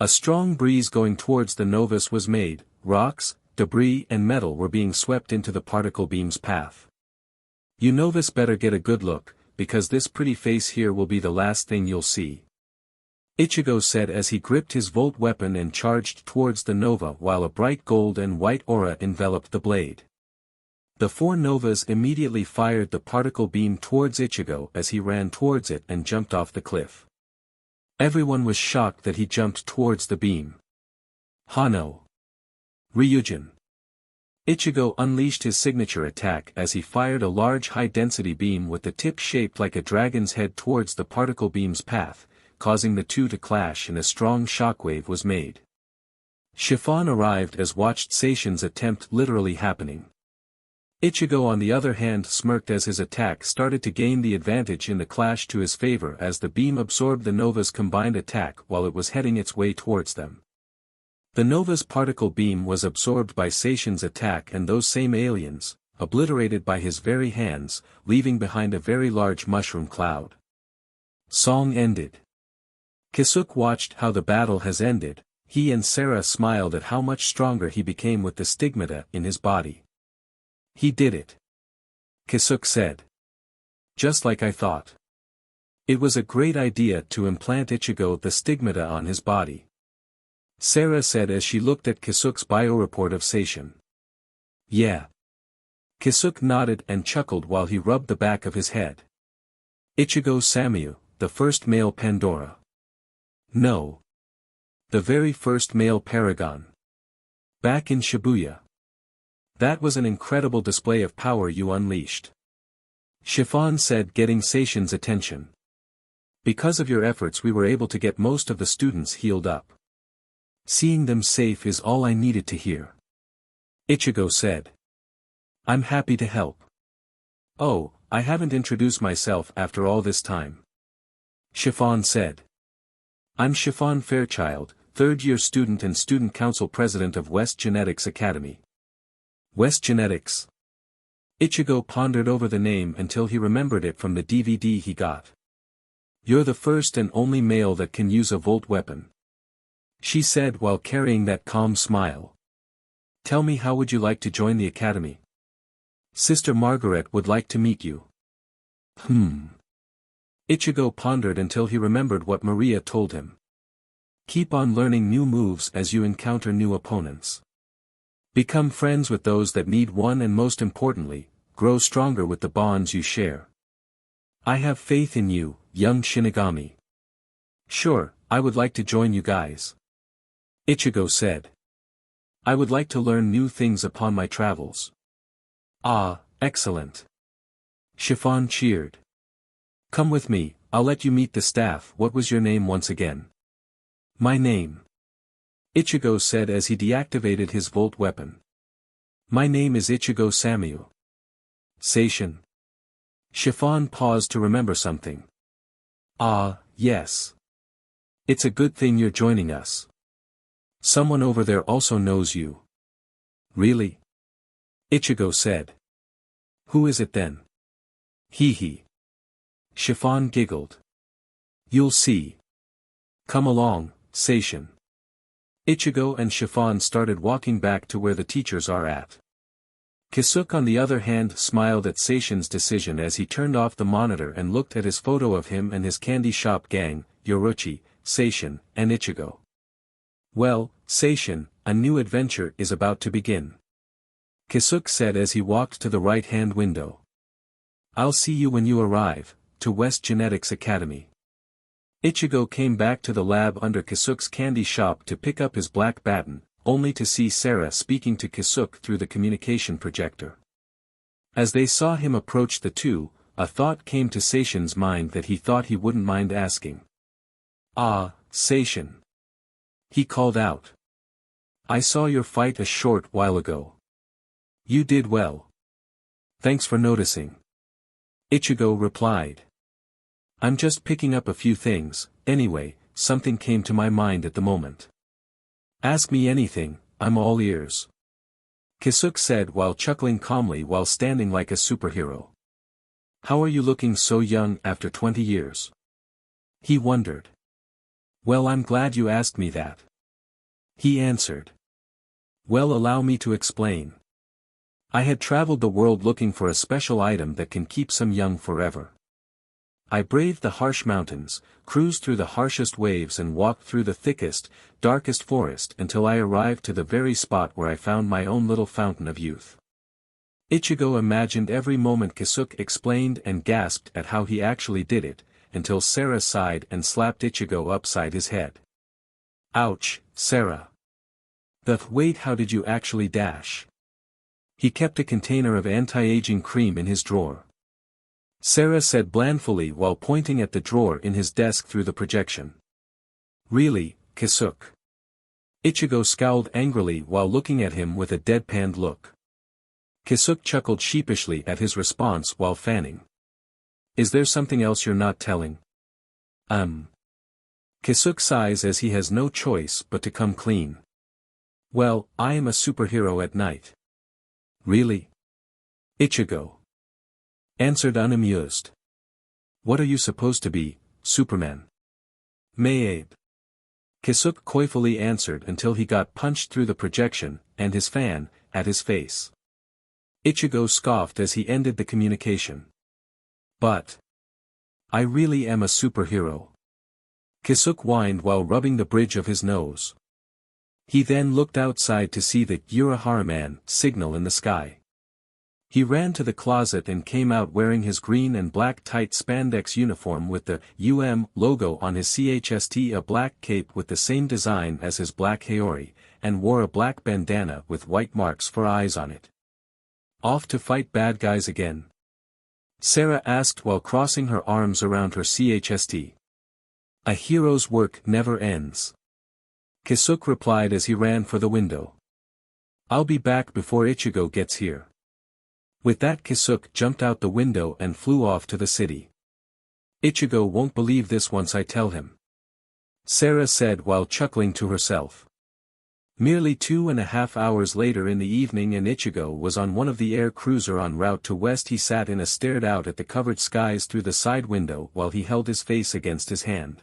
A strong breeze going towards the Novus was made, rocks, debris and metal were being swept into the particle beam's path. You Novus better get a good look, because this pretty face here will be the last thing you'll see. Ichigo said as he gripped his Volt weapon and charged towards the Nova while a bright gold and white aura enveloped the blade. The 4 Novas immediately fired the particle beam towards Ichigo as he ran towards it and jumped off the cliff. Everyone was shocked that he jumped towards the beam. Hano. Ryujin. Ichigo unleashed his signature attack as he fired a large high-density beam with the tip shaped like a dragon's head towards the particle beam's path, causing the two to clash and a strong shockwave was made. Chiffon arrived as watched Seishin's attempt literally happening. Ichigo on the other hand smirked as his attack started to gain the advantage in the clash to his favor as the beam absorbed the Nova's combined attack while it was heading its way towards them. The Nova's particle beam was absorbed by Seishin's attack and those same aliens, obliterated by his very hands, leaving behind a very large mushroom cloud. Song ended. Kisuke watched how the battle has ended. He and Sarah smiled at how much stronger he became with the stigmata in his body. He did it. Kisuke said. Just like I thought. It was a great idea to implant Ichigo the stigmata on his body. Sarah said as she looked at Kisuke's bioreport of Seishin. Yeah. Kisuke nodded and chuckled while he rubbed the back of his head. Ichigo Samyu, the first male Pandora. No. The very first male Paragon. Back in Shabuya. That was an incredible display of power you unleashed. Chiffon said, getting Seishin's attention. Because of your efforts we were able to get most of the students healed up. Seeing them safe is all I needed to hear. Ichigo said. I'm happy to help. Oh, I haven't introduced myself after all this time. Chiffon said. I'm Chiffon Fairchild, third-year student and student council president of West Genetics Academy. West Genetics. Ichigo pondered over the name until he remembered it from the DVD he got. You're the first and only male that can use a volt weapon. She said while carrying that calm smile. Tell me, how would you like to join the academy? Sister Margaret would like to meet you. Ichigo pondered until he remembered what Maria told him. Keep on learning new moves as you encounter new opponents. Become friends with those that need one, and most importantly, grow stronger with the bonds you share. I have faith in you, young Shinigami. Sure, I would like to join you guys. Ichigo said. I would like to learn new things upon my travels. Ah, excellent. Chiffon cheered. Come with me, I'll let you meet the staff. What was your name once again? My name. Ichigo said as he deactivated his volt weapon. My name is Ichigo Samyu. Seishin. Chiffon paused to remember something. Ah, yes. It's a good thing you're joining us. Someone over there also knows you. Really? Ichigo said. Who is it then? Hee. Chiffon giggled. You'll see. Come along, Seishin. Ichigo and Chiffon started walking back to where the teachers are at. Kisuke on the other hand smiled at Seishin's decision as he turned off the monitor and looked at his photo of him and his candy shop gang, Yoruchi, Seishin, and Ichigo. Well, Seishin, a new adventure is about to begin. Kisuke said as he walked to the right-hand window. I'll see you when you arrive, to West Genetics Academy. Ichigo came back to the lab under Kisuke's candy shop to pick up his black baton, only to see Sarah speaking to Kisuke through the communication projector. As they saw him approach the two, a thought came to Seishin's mind that he thought he wouldn't mind asking. Ah, Seishin. He called out. I saw your fight a short while ago. You did well. Thanks for noticing. Ichigo replied. I'm just picking up a few things. Anyway, something came to my mind at the moment. Ask me anything, I'm all ears. Kisuke said while chuckling calmly while standing like a superhero. How are you looking so young after 20 years? He wondered. Well, I'm glad you asked me that. He answered. Well, allow me to explain. I had traveled the world looking for a special item that can keep some young forever. I braved the harsh mountains, cruised through the harshest waves and walked through the thickest, darkest forest until I arrived to the very spot where I found my own little fountain of youth. Ichigo imagined every moment Kisuke explained and gasped at how he actually did it, until Sarah sighed and slapped Ichigo upside his head. Ouch, Sarah. Wait, how did you actually dash? He kept a container of anti-aging cream in his drawer. Sarah said blandly while pointing at the drawer in his desk through the projection. Really, Kisuke? Ichigo scowled angrily while looking at him with a deadpanned look. Kisuke chuckled sheepishly at his response while fanning. Is there something else you're not telling? Kisuke sighs as he has no choice but to come clean. Well, I am a superhero at night. Really? Ichigo answered unamused. What are you supposed to be, Superman? Maybe. Kisuke coyfully answered until he got punched through the projection, and his fan, at his face. Ichigo scoffed as he ended the communication. But I really am a superhero. Kisuke whined while rubbing the bridge of his nose. He then looked outside to see the HAREM signal in the sky. He ran to the closet and came out wearing his green and black tight spandex uniform with the logo on his chest, a black cape with the same design as his black haori, and wore a black bandana with white marks for eyes on it. Off to fight bad guys again? Sarah asked while crossing her arms around her chest. A hero's work never ends. Kisuke replied as he ran for the window. I'll be back before Ichigo gets here. With that, Kisuke jumped out the window and flew off to the city. Ichigo won't believe this once I tell him, Sarah said while chuckling to herself. Merely 2.5 hours later in the evening and Ichigo was on one of the air cruiser en route to west. He sat in a stared out at the covered skies through the side window while he held his face against his hand.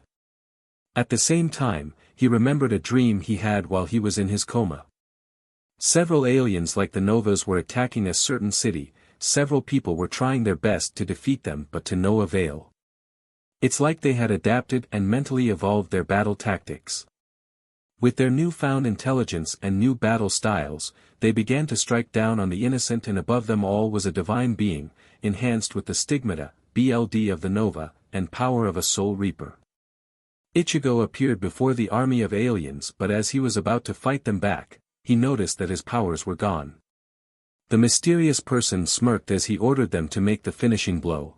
At the same time, he remembered a dream he had while he was in his coma. Several aliens like the Novas were attacking a certain city, several people were trying their best to defeat them but to no avail. It's like they had adapted and mentally evolved their battle tactics. With their newfound intelligence and new battle styles, they began to strike down on the innocent, and above them all was a divine being, enhanced with the stigmata, BLD of the Nova, and power of a soul reaper. Ichigo appeared before the army of aliens, but as he was about to fight them back, he noticed that his powers were gone. The mysterious person smirked as he ordered them to make the finishing blow.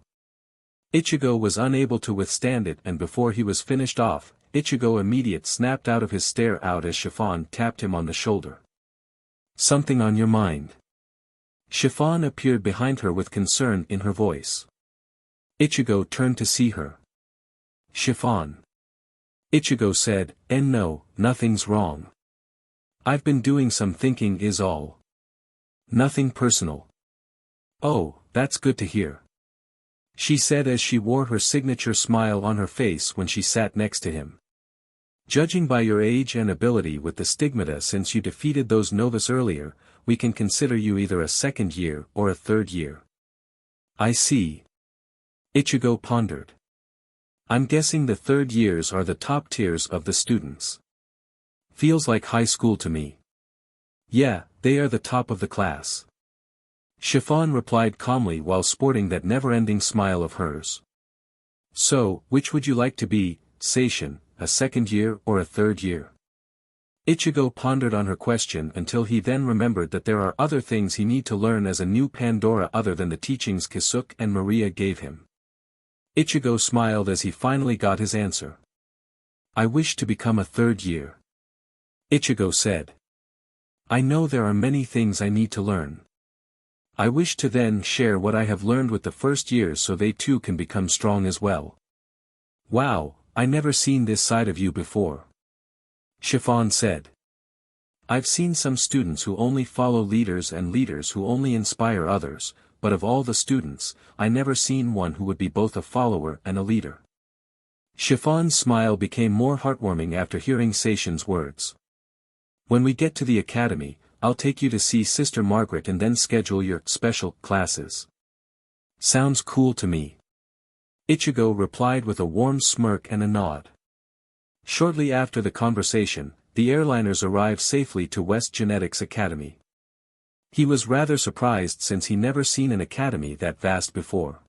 Ichigo was unable to withstand it, and before he was finished off, Ichigo immediately snapped out of his stare out as Chiffon tapped him on the shoulder. Something on your mind? Chiffon appeared behind her with concern in her voice. Ichigo turned to see her. Chiffon. Ichigo said, no, nothing's wrong. I've been doing some thinking is all. Nothing personal. Oh, that's good to hear. She said as she wore her signature smile on her face when she sat next to him. Judging by your age and ability with the stigmata since you defeated those Novas earlier, we can consider you either a second year or a third year. I see. Ichigo pondered. I'm guessing the third years are the top tiers of the students. Feels like high school to me. Yeah, they are the top of the class. Chiffon replied calmly while sporting that never-ending smile of hers. So, which would you like to be, Seishin, a second year or a third year? Ichigo pondered on her question until he then remembered that there are other things he need to learn as a new Pandora other than the teachings Kisuke and Maria gave him. Ichigo smiled as he finally got his answer. I wish to become a third year. Ichigo said. I know there are many things I need to learn. I wish to then share what I have learned with the first years so they too can become strong as well. Wow, I never seen this side of you before. Chiffon said. I've seen some students who only follow leaders and leaders who only inspire others, but of all the students, I never seen one who would be both a follower and a leader. Chiffon's smile became more heartwarming after hearing Seishin's words. When we get to the academy, I'll take you to see Sister Margaret and then schedule your special classes. Sounds cool to me. Ichigo replied with a warm smirk and a nod. Shortly after the conversation, the airliners arrived safely to West Genetics Academy. He was rather surprised since he never seen an academy that vast before.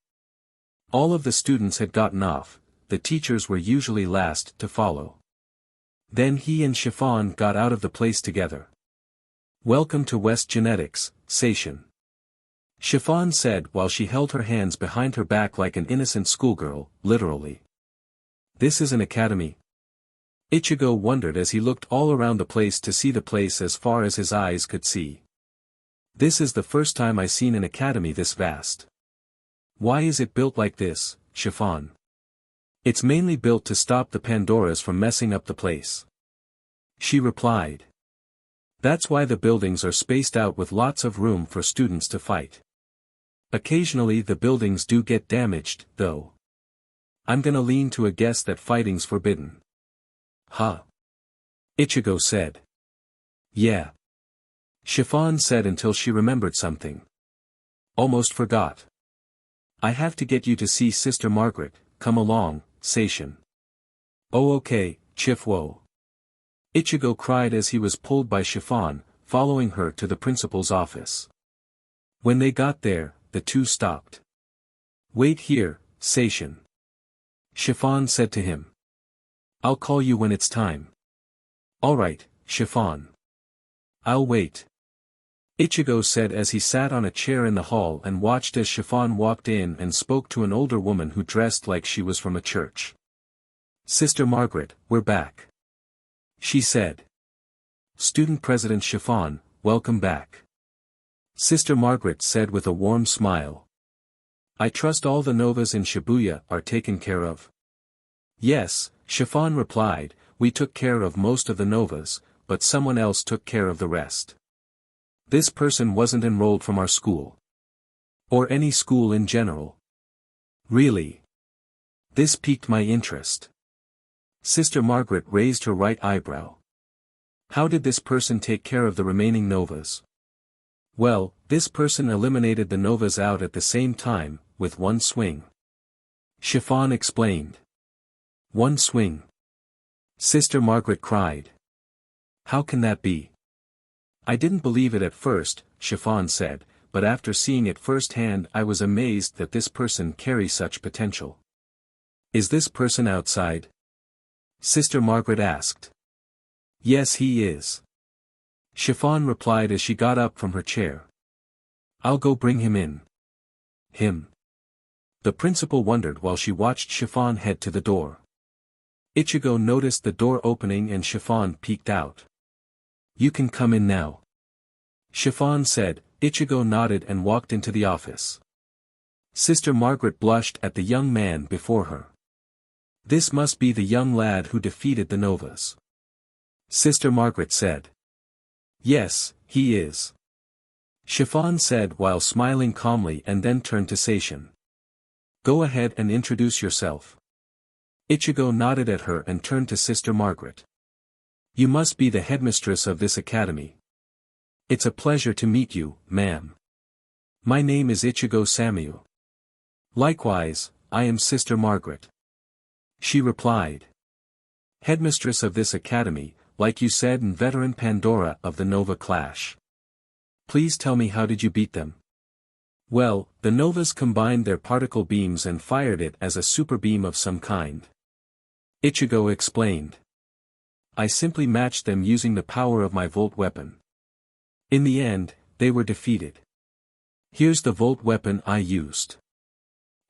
All of the students had gotten off, the teachers were usually last to follow. Then he and Chiffon got out of the place together. Welcome to West Genetics, Seishin. Chiffon said while she held her hands behind her back like an innocent schoolgirl, literally. This is an academy? Ichigo wondered as he looked all around the place to see the place as far as his eyes could see. This is the first time I seen an academy this vast. Why is it built like this, Chiffon? It's mainly built to stop the Pandoras from messing up the place. She replied. That's why the buildings are spaced out with lots of room for students to fight. Occasionally the buildings do get damaged, though. I'm gonna lean to a guess that fighting's forbidden. Huh? Ichigo said. Yeah. Chiffon said until she remembered something. Almost forgot. I have to get you to see Sister Margaret, come along, Seishin. Oh okay, Chiffwo. Ichigo cried as he was pulled by Chiffon, following her to the principal's office. When they got there, the two stopped. Wait here, Seishin. Chiffon said to him. I'll call you when it's time. Alright, Chiffon. I'll wait. Ichigo said as he sat on a chair in the hall and watched as Chiffon walked in and spoke to an older woman who dressed like she was from a church. Sister Margaret, we're back. She said. Student President Chiffon, welcome back. Sister Margaret said with a warm smile. I trust all the novas in Shabuya are taken care of. Yes, Chiffon replied, we took care of most of the novas, but someone else took care of the rest. This person wasn't enrolled from our school. Or any school in general. Really? This piqued my interest. Sister Margaret raised her right eyebrow. How did this person take care of the remaining novas? Well, this person eliminated the novas out at the same time, with one swing. Chiffon explained. One swing. Sister Margaret cried. How can that be? I didn't believe it at first, Chiffon said, but after seeing it firsthand I was amazed that this person carries such potential. Is this person outside? Sister Margaret asked. Yes he is. Chiffon replied as she got up from her chair. I'll go bring him in. Him. The principal wondered while she watched Chiffon head to the door. Ichigo noticed the door opening and Chiffon peeked out. You can come in now. Chiffon said. Ichigo nodded and walked into the office. Sister Margaret blushed at the young man before her. This must be the young lad who defeated the novas. Sister Margaret said. Yes, he is. Chiffon said while smiling calmly and then turned to Seishin. Go ahead and introduce yourself. Ichigo nodded at her and turned to Sister Margaret. You must be the headmistress of this academy. It's a pleasure to meet you, ma'am. My name is Ichigo Samuel. Likewise, I am Sister Margaret. She replied. Headmistress of this academy, like you said, and veteran Pandora of the Nova Clash. Please tell me, how did you beat them? Well, the novas combined their particle beams and fired it as a super beam of some kind. Ichigo explained. I simply matched them using the power of my Volt weapon. In the end, they were defeated. Here's the Volt weapon I used.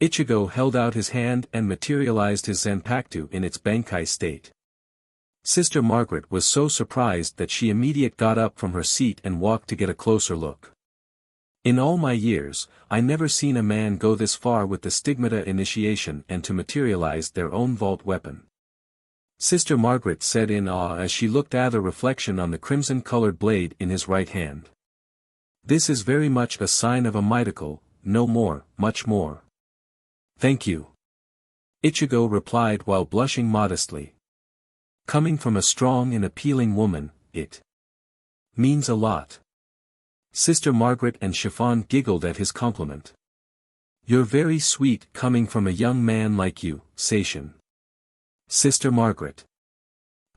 Ichigo held out his hand and materialized his Zanpakuto in its Bankai state. Sister Margaret was so surprised that she immediately got up from her seat and walked to get a closer look. In all my years, I never seen a man go this far with the Stigmata initiation and to materialize their own Volt weapon. Sister Margaret said in awe as she looked at the reflection on the crimson-colored blade in his right hand. This is very much a sign of a mythical, no more, much more. Thank you. Ichigo replied while blushing modestly. Coming from a strong and appealing woman, it means a lot. Sister Margaret and Chiffon giggled at his compliment. You're very sweet coming from a young man like you, Seishin. Sister Margaret.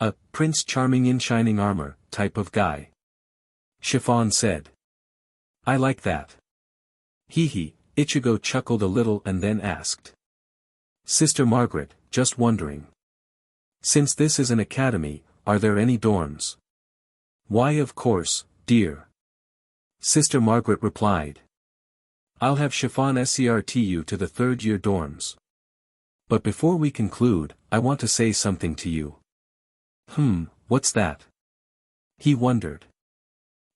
A Prince Charming in shining armor type of guy. Chiffon said. I like that. Hee hee, Ichigo chuckled a little and then asked. Sister Margaret, just wondering. Since this is an academy, are there any dorms? Why of course, dear. Sister Margaret replied. I'll have Chiffon escort you to the third-year dorms. But before we conclude, I want to say something to you. What's that? He wondered.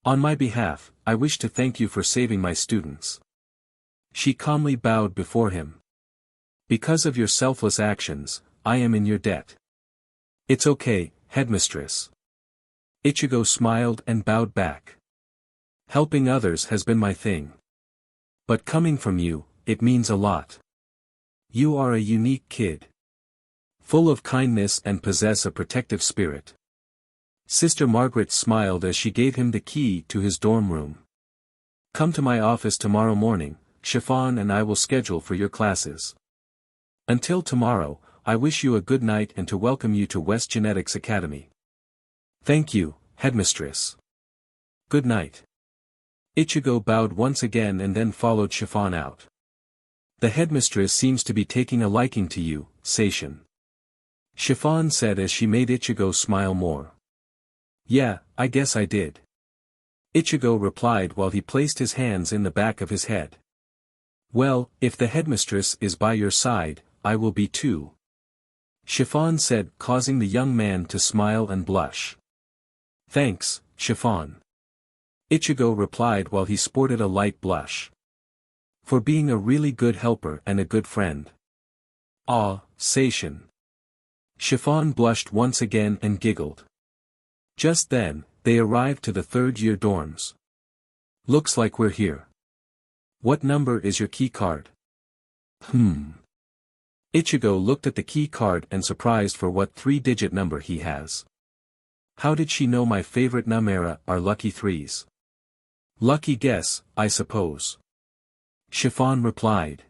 On my behalf, I wish to thank you for saving my students. She calmly bowed before him. Because of your selfless actions, I am in your debt. It's okay, headmistress. Ichigo smiled and bowed back. Helping others has been my thing. But coming from you, it means a lot. You are a unique kid. Full of kindness and possess a protective spirit. Sister Margaret smiled as she gave him the key to his dorm room. Come to my office tomorrow morning, Chiffon, and I will schedule for your classes. Until tomorrow, I wish you a good night and to welcome you to West Genetics Academy. Thank you, headmistress. Good night. Ichigo bowed once again and then followed Chiffon out. The headmistress seems to be taking a liking to you, Seishin. Chiffon said as she made Ichigo smile more. Yeah, I guess I did. Ichigo replied while he placed his hands in the back of his head. Well, if the headmistress is by your side, I will be too. Chiffon said, causing the young man to smile and blush. Thanks, Chiffon. Ichigo replied while he sported a light blush. For being a really good helper and a good friend. Ah, Seishin. Chiffon blushed once again and giggled. Just then, they arrived to the third-year dorms. Looks like we're here. What number is your key card? Ichigo looked at the key card and surprised for what 3-digit number he has. How did she know my favorite numera are lucky threes? Lucky guess, I suppose. Chiffon replied.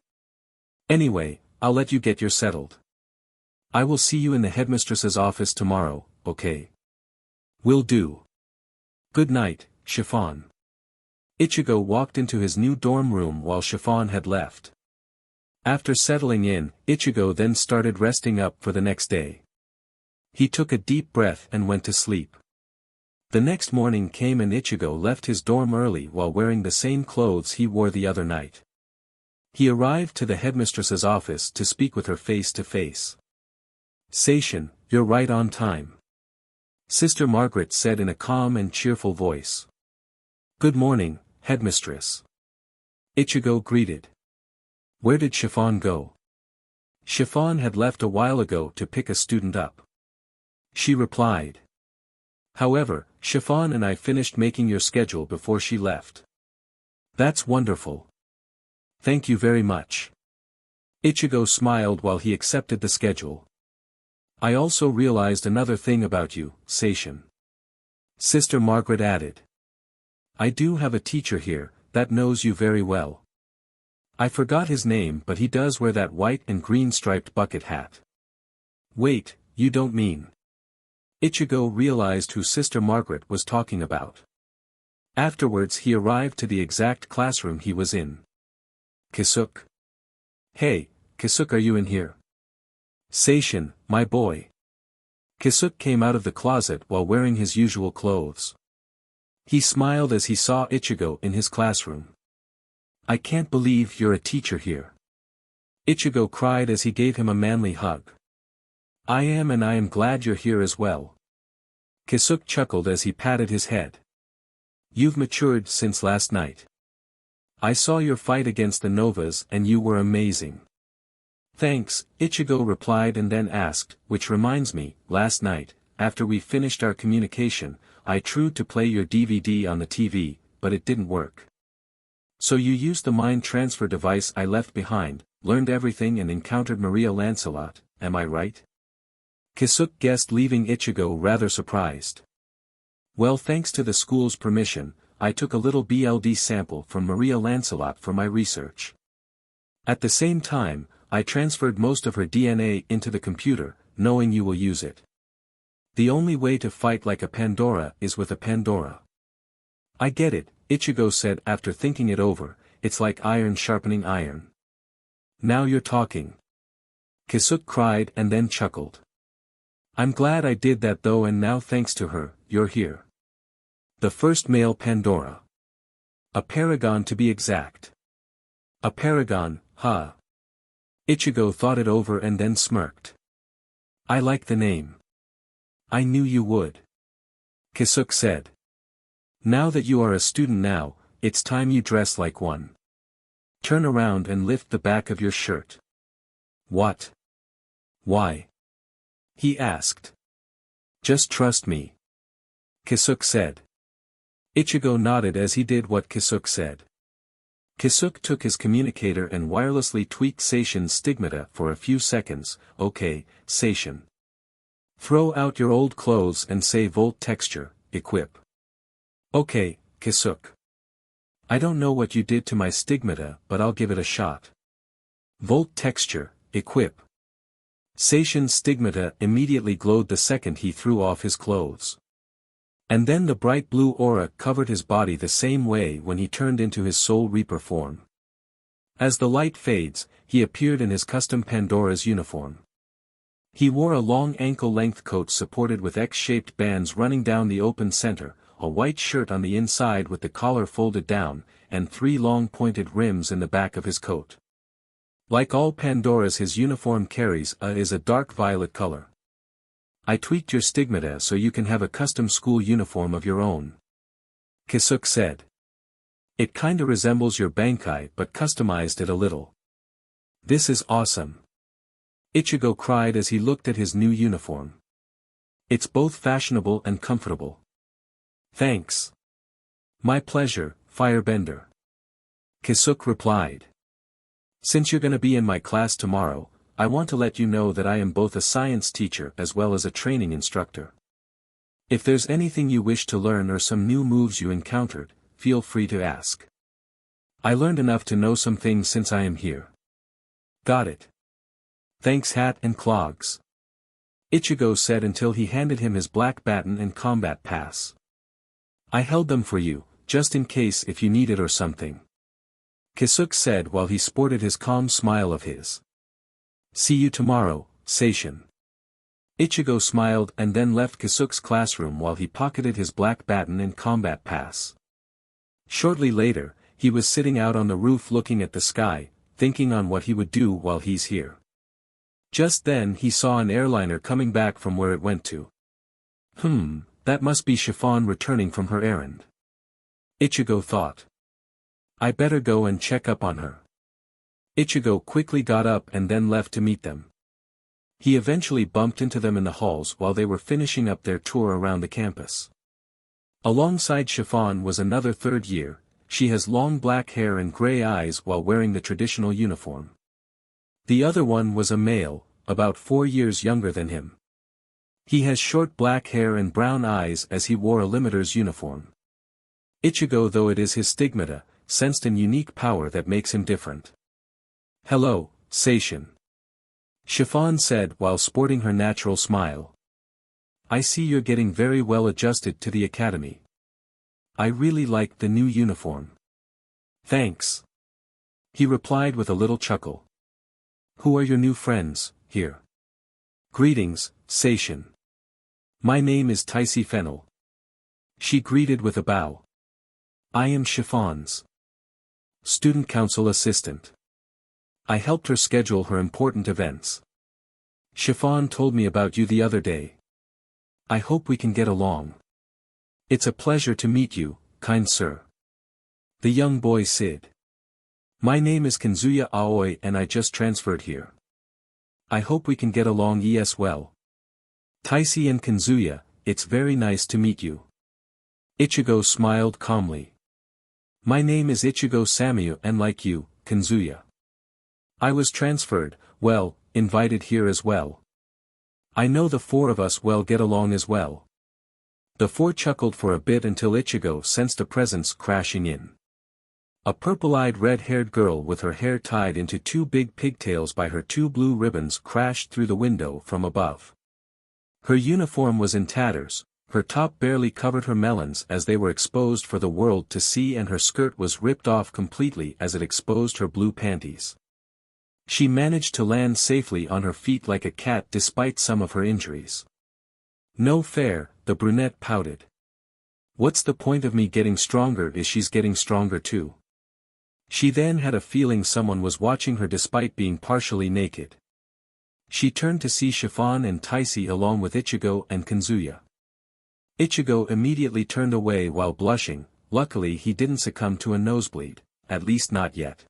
Anyway, I'll let you get your settled. I will see you in the headmistress's office tomorrow, okay? Will do. Good night, Chiffon. Ichigo walked into his new dorm room while Chiffon had left. After settling in, Ichigo then started resting up for the next day. He took a deep breath and went to sleep. The next morning came and Ichigo left his dorm early while wearing the same clothes he wore the other night. He arrived to the headmistress's office to speak with her face to face. Seishin, you're right on time. Sister Margaret said in a calm and cheerful voice. Good morning, headmistress. Ichigo greeted. Where did Chiffon go? Chiffon had left a while ago to pick a student up. She replied. However, Chiffon and I finished making your schedule before she left. That's wonderful. Thank you very much. Ichigo smiled while he accepted the schedule. I also realized another thing about you, Seishin. Sister Margaret added. I do have a teacher here, that knows you very well. I forgot his name, but he does wear that white and green striped bucket hat. Wait, you don't mean. Ichigo realized who Sister Margaret was talking about. Afterwards he arrived to the exact classroom he was in. Kisuke. Hey, Kisuke, are you in here? Seishin, my boy. Kisuke came out of the closet while wearing his usual clothes. He smiled as he saw Ichigo in his classroom. I can't believe you're a teacher here. Ichigo cried as he gave him a manly hug. I am, and I am glad you're here as well. Kisuke chuckled as he patted his head. You've matured since last night. I saw your fight against the Novas and you were amazing. Thanks, Ichigo replied and then asked, which reminds me, last night, after we finished our communication, I tried to play your DVD on the TV, but it didn't work. So you used the mind transfer device I left behind, learned everything and encountered Maria Lancelot, am I right? Kisuke guessed, leaving Ichigo rather surprised. Well, thanks to the school's permission, I took a little BLD sample from Maria Lancelot for my research. At the same time, I transferred most of her DNA into the computer, knowing you will use it. The only way to fight like a Pandora is with a Pandora. I get it, Ichigo said after thinking it over, it's like iron sharpening iron. Now you're talking. Kisuke cried and then chuckled. I'm glad I did that though, and now thanks to her, you're here. The first male Pandora. A paragon to be exact. A paragon, huh? Ichigo thought it over and then smirked. I like the name. I knew you would. Kisuke said. Now that you are a student now, it's time you dress like one. Turn around and lift the back of your shirt. What? Why? He asked. Just trust me. Kisuke said. Ichigo nodded as he did what Kisuke said. Kisuke took his communicator and wirelessly tweaked Seishin's stigmata for a few seconds. Okay, Seishin. Throw out your old clothes and say Volt texture, equip. Okay, Kisuke. I don't know what you did to my stigmata, but I'll give it a shot. Volt texture, equip. Seishin's stigmata immediately glowed the second he threw off his clothes. And then the bright blue aura covered his body the same way when he turned into his Soul Reaper form. As the light fades, he appeared in his custom Pandora's uniform. He wore a long ankle-length coat supported with X-shaped bands running down the open center, a white shirt on the inside with the collar folded down, and 3 long pointed rims in the back of his coat. Like all Pandoras, his uniform carries is a dark violet color. I tweaked your stigmata so you can have a custom school uniform of your own. Kisuke said. It kinda resembles your Bankai but customized it a little. This is awesome. Ichigo cried as he looked at his new uniform. It's both fashionable and comfortable. Thanks. My pleasure, Firebender. Kisuke replied. Since you're gonna be in my class tomorrow, I want to let you know that I am both a science teacher as well as a training instructor. If there's anything you wish to learn or some new moves you encountered, feel free to ask. I learned enough to know some things since I am here. Got it. Thanks hat and clogs. Ichigo said until he handed him his black baton and combat pass. I held them for you, just in case if you need it or something. Kisuke said while he sported his calm smile of his. See you tomorrow, Seishin. Ichigo smiled and then left Kisuke's classroom while he pocketed his black baton and combat pass. Shortly later, he was sitting out on the roof looking at the sky, thinking on what he would do while he's here. Just then he saw an airliner coming back from where it went to. That must be Chiffon returning from her errand. Ichigo thought. I better go and check up on her. Ichigo quickly got up and then left to meet them. He eventually bumped into them in the halls while they were finishing up their tour around the campus. Alongside Chiffon was another third year. She has long black hair and gray eyes while wearing the traditional uniform. The other one was a male, about 4 years younger than him. He has short black hair and brown eyes as he wore a limiter's uniform. Ichigo, though it is his stigmata, sensed an unique power that makes him different. Hello, Seishin. Chiffon said while sporting her natural smile. I see you're getting very well adjusted to the academy. I really like the new uniform. Thanks. He replied with a little chuckle. Who are your new friends, here? Greetings, Seishin. My name is Taisi Fennel. She greeted with a bow. I am Chiffon's student council assistant. I helped her schedule her important events. Chiffon told me about you the other day. I hope we can get along. It's a pleasure to meet you, kind sir. The young boy said. My name is Kanzuya Aoi and I just transferred here. I hope we can get along as well. Taisi and Kanzuya, it's very nice to meet you. Ichigo smiled calmly. My name is Ichigo Samyu and like you, Kanzuya. I was transferred, well, invited here as well. I know the 4 of us well get along as well. The 4 chuckled for a bit until Ichigo sensed a presence crashing in. A purple-eyed red-haired girl with her hair tied into 2 big pigtails by her 2 blue ribbons crashed through the window from above. Her uniform was in tatters, her top barely covered her melons as they were exposed for the world to see, and her skirt was ripped off completely as it exposed her blue panties. She managed to land safely on her feet like a cat despite some of her injuries. No fair, the brunette pouted. What's the point of me getting stronger if she's getting stronger too? She then had a feeling someone was watching her despite being partially naked. She turned to see Chiffon and Taisi along with Ichigo and Kanzuya. Ichigo immediately turned away while blushing. Luckily he didn't succumb to a nosebleed, at least not yet.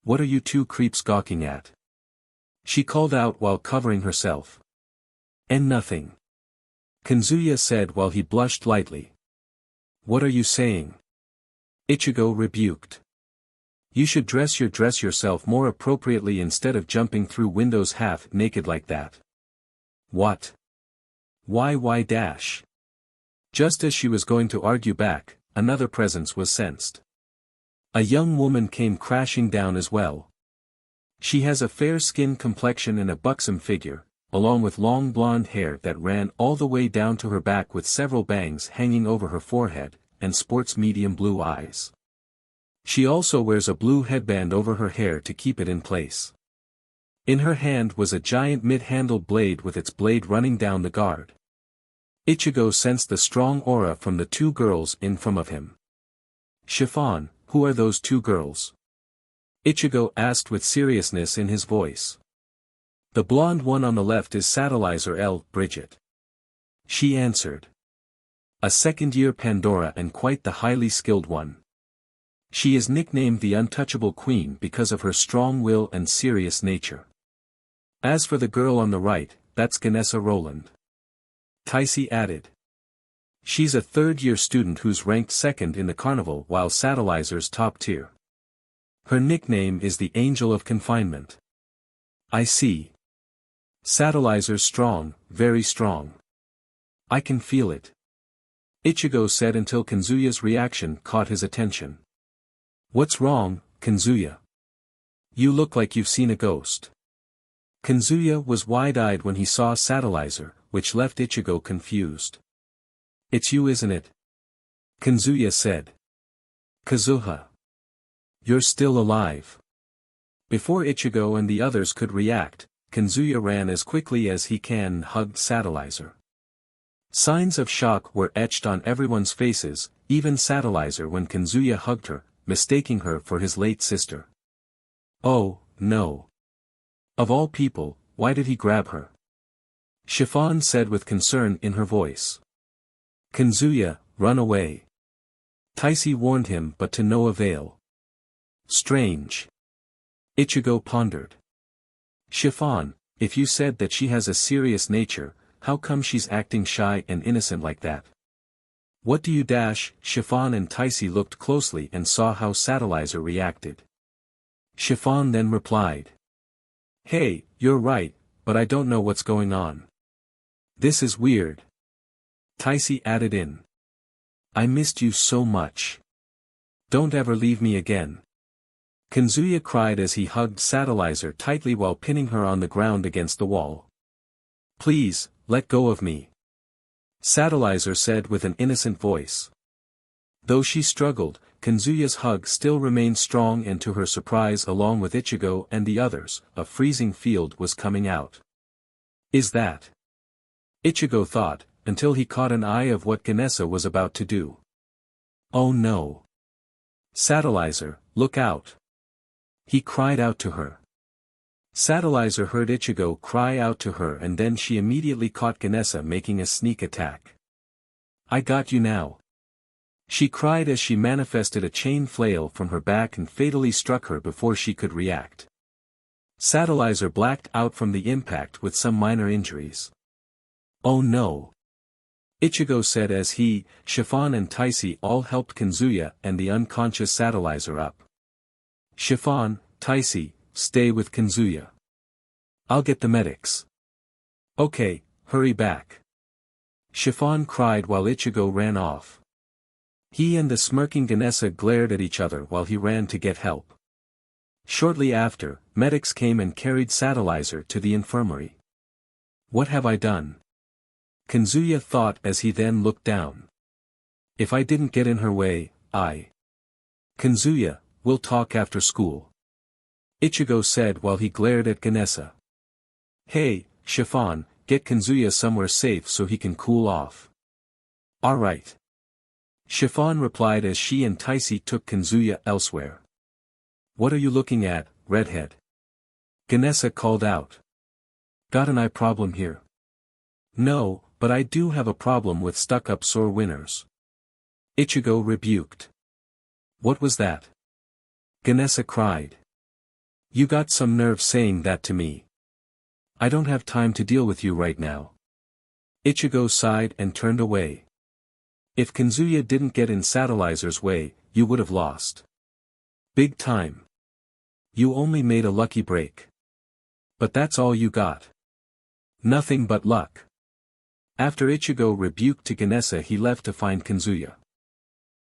"What are you two creeps gawking at?" she called out while covering herself. "And nothing," Kazuya said while he blushed lightly. "What are you saying?" Ichigo rebuked. "You should dress yourself more appropriately instead of jumping through windows half naked like that." "What? Why dash?" Just as she was going to argue back, another presence was sensed. A young woman came crashing down as well. She has a fair skin complexion and a buxom figure, along with long blonde hair that ran all the way down to her back with several bangs hanging over her forehead, and sports medium blue eyes. She also wears a blue headband over her hair to keep it in place. In her hand was a giant mid-handled blade with its blade running down the guard. Ichigo sensed the strong aura from the two girls in front of him. "Chiffon, who are those two girls?" Ichigo asked with seriousness in his voice. "The blonde one on the left is Satellizer L. Bridget," she answered. "A second-year Pandora and quite the highly skilled one. She is nicknamed the Untouchable Queen because of her strong will and serious nature. As for the girl on the right, that's Ganessa Roland," Taisi added. "She's a third-year student who's ranked second in the carnival while Satellizer's top tier. Her nickname is the Angel of Confinement." "I see. Satellizer's strong, very strong. I can feel it," Ichigo said until Kazuya's reaction caught his attention. "What's wrong, Kazuya? You look like you've seen a ghost." Kazuya was wide-eyed when he saw Satellizer, which left Ichigo confused. "It's you, isn't it?" Kazuya said. "Kazuha. You're still alive." Before Ichigo and the others could react, Kazuya ran as quickly as he can and hugged Satellizer. Signs of shock were etched on everyone's faces, even Satellizer when Kazuya hugged her, mistaking her for his late sister. "Oh, no. Of all people, why did he grab her?" Chiffon said with concern in her voice. "Kazuya, run away." Taisi warned him but to no avail. "Strange." Ichigo pondered. "Chiffon, if you said that she has a serious nature, how come she's acting shy and innocent like that?" "What do you dash?" Chiffon and Taisi looked closely and saw how Satellizer reacted. Chiffon then replied. "Hey, you're right, but I don't know what's going on. This is weird." Taisi added in. "I missed you so much. Don't ever leave me again." Kazuya cried as he hugged Satellizer tightly while pinning her on the ground against the wall. "Please, let go of me," Satellizer said with an innocent voice. Though she struggled, Kazuya's hug still remained strong, and to her surprise, along with Ichigo and the others, a freezing field was coming out. "Is that?" Ichigo thought, until he caught an eye of what Ganessa was about to do. "Oh no. Satellizer, look out!" he cried out to her. Satellizer heard Ichigo cry out to her, and then she immediately caught Ganessa making a sneak attack. "I got you now," she cried as she manifested a chain flail from her back and fatally struck her before she could react. Satellizer blacked out from the impact with some minor injuries. "Oh no," Ichigo said as he, Chiffon and Taisi all helped Kazuya and the unconscious Satellizer up. "Chiffon, Taisi, stay with Kazuya. I'll get the medics." "Okay, hurry back," Chiffon cried while Ichigo ran off. He and the smirking Ganessa glared at each other while he ran to get help. Shortly after, medics came and carried Satellizer to the infirmary. "What have I done?" Kazuya thought as he then looked down. "If I didn't get in her way, Kazuya, we'll talk after school," Ichigo said while he glared at Ganessa. "Hey, Chiffon, get Kazuya somewhere safe so he can cool off." "Alright," Chiffon replied as she and Taisi took Kazuya elsewhere. "What are you looking at, redhead?" Ganessa called out. "Got an eye problem here?" "No, but I do have a problem with stuck-up sore winners. Ichigo rebuked. What was that? Ganesa cried. You got some nerve saying that to me. I don't have time to deal with you right now. Ichigo sighed and turned away. If Kazuya didn't get in Satellizer's way, you would have lost. Big time. You only made a lucky break. But that's all you got. Nothing but luck. After Ichigo rebuked to Ganesa, he left to find Kazuya.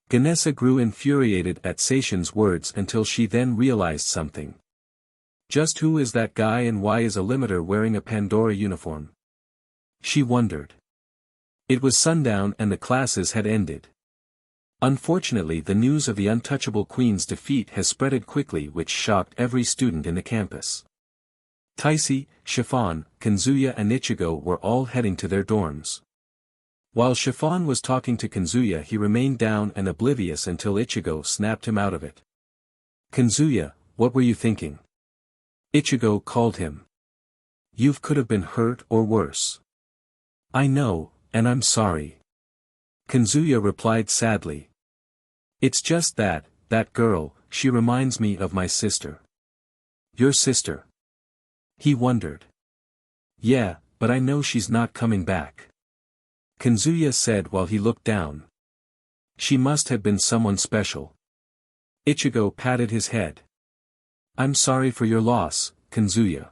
Ganesa grew infuriated at Seishin's words until she then realized something. Just who is that guy and why is a limiter wearing a Pandora uniform? She wondered. It was sundown and the classes had ended. Unfortunately, the news of the Untouchable Queen's defeat has spreaded quickly, which shocked every student in the campus. Taisi, Chiffon, Kazuya and Ichigo were all heading to their dorms. While Chiffon was talking to Kazuya, he remained down and oblivious until Ichigo snapped him out of it. Kazuya, what were you thinking? Ichigo called him. You could have been hurt or worse. I know, and I'm sorry. Kazuya replied sadly. It's just that girl, she reminds me of my sister. Your sister? He wondered. Yeah, but I know she's not coming back. Kazuya said while he looked down. She must have been someone special. Ichigo patted his head. I'm sorry for your loss, Kazuya.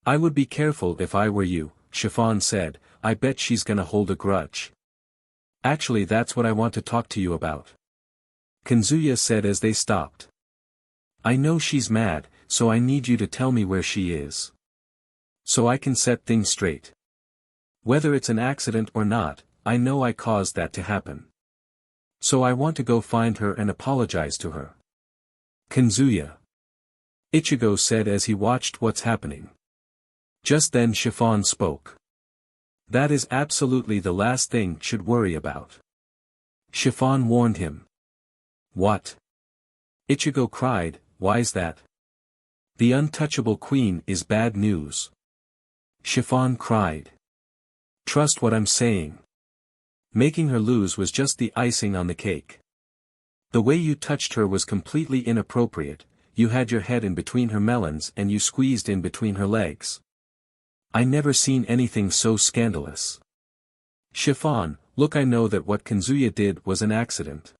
I would be careful if I were you, Chiffon said. I bet she's gonna hold a grudge. Actually, that's what I want to talk to you about. Kazuya said as they stopped. I know she's mad, so I need you to tell me where she is. So I can set things straight. Whether it's an accident or not, I know I caused that to happen. So I want to go find her and apologize to her. Kazuya. Ichigo said as he watched what's happening. Just then Chiffon spoke. That is absolutely the last thing you should worry about. Chiffon warned him. What? Ichigo cried, why's that? The Untouchable Queen is bad news. Chiffon cried. Trust what I'm saying. Making her lose was just the icing on the cake. The way you touched her was completely inappropriate. You had your head in between her melons and you squeezed in between her legs. I never seen anything so scandalous. Chiffon, look, I know that what Kazuya did was an accident.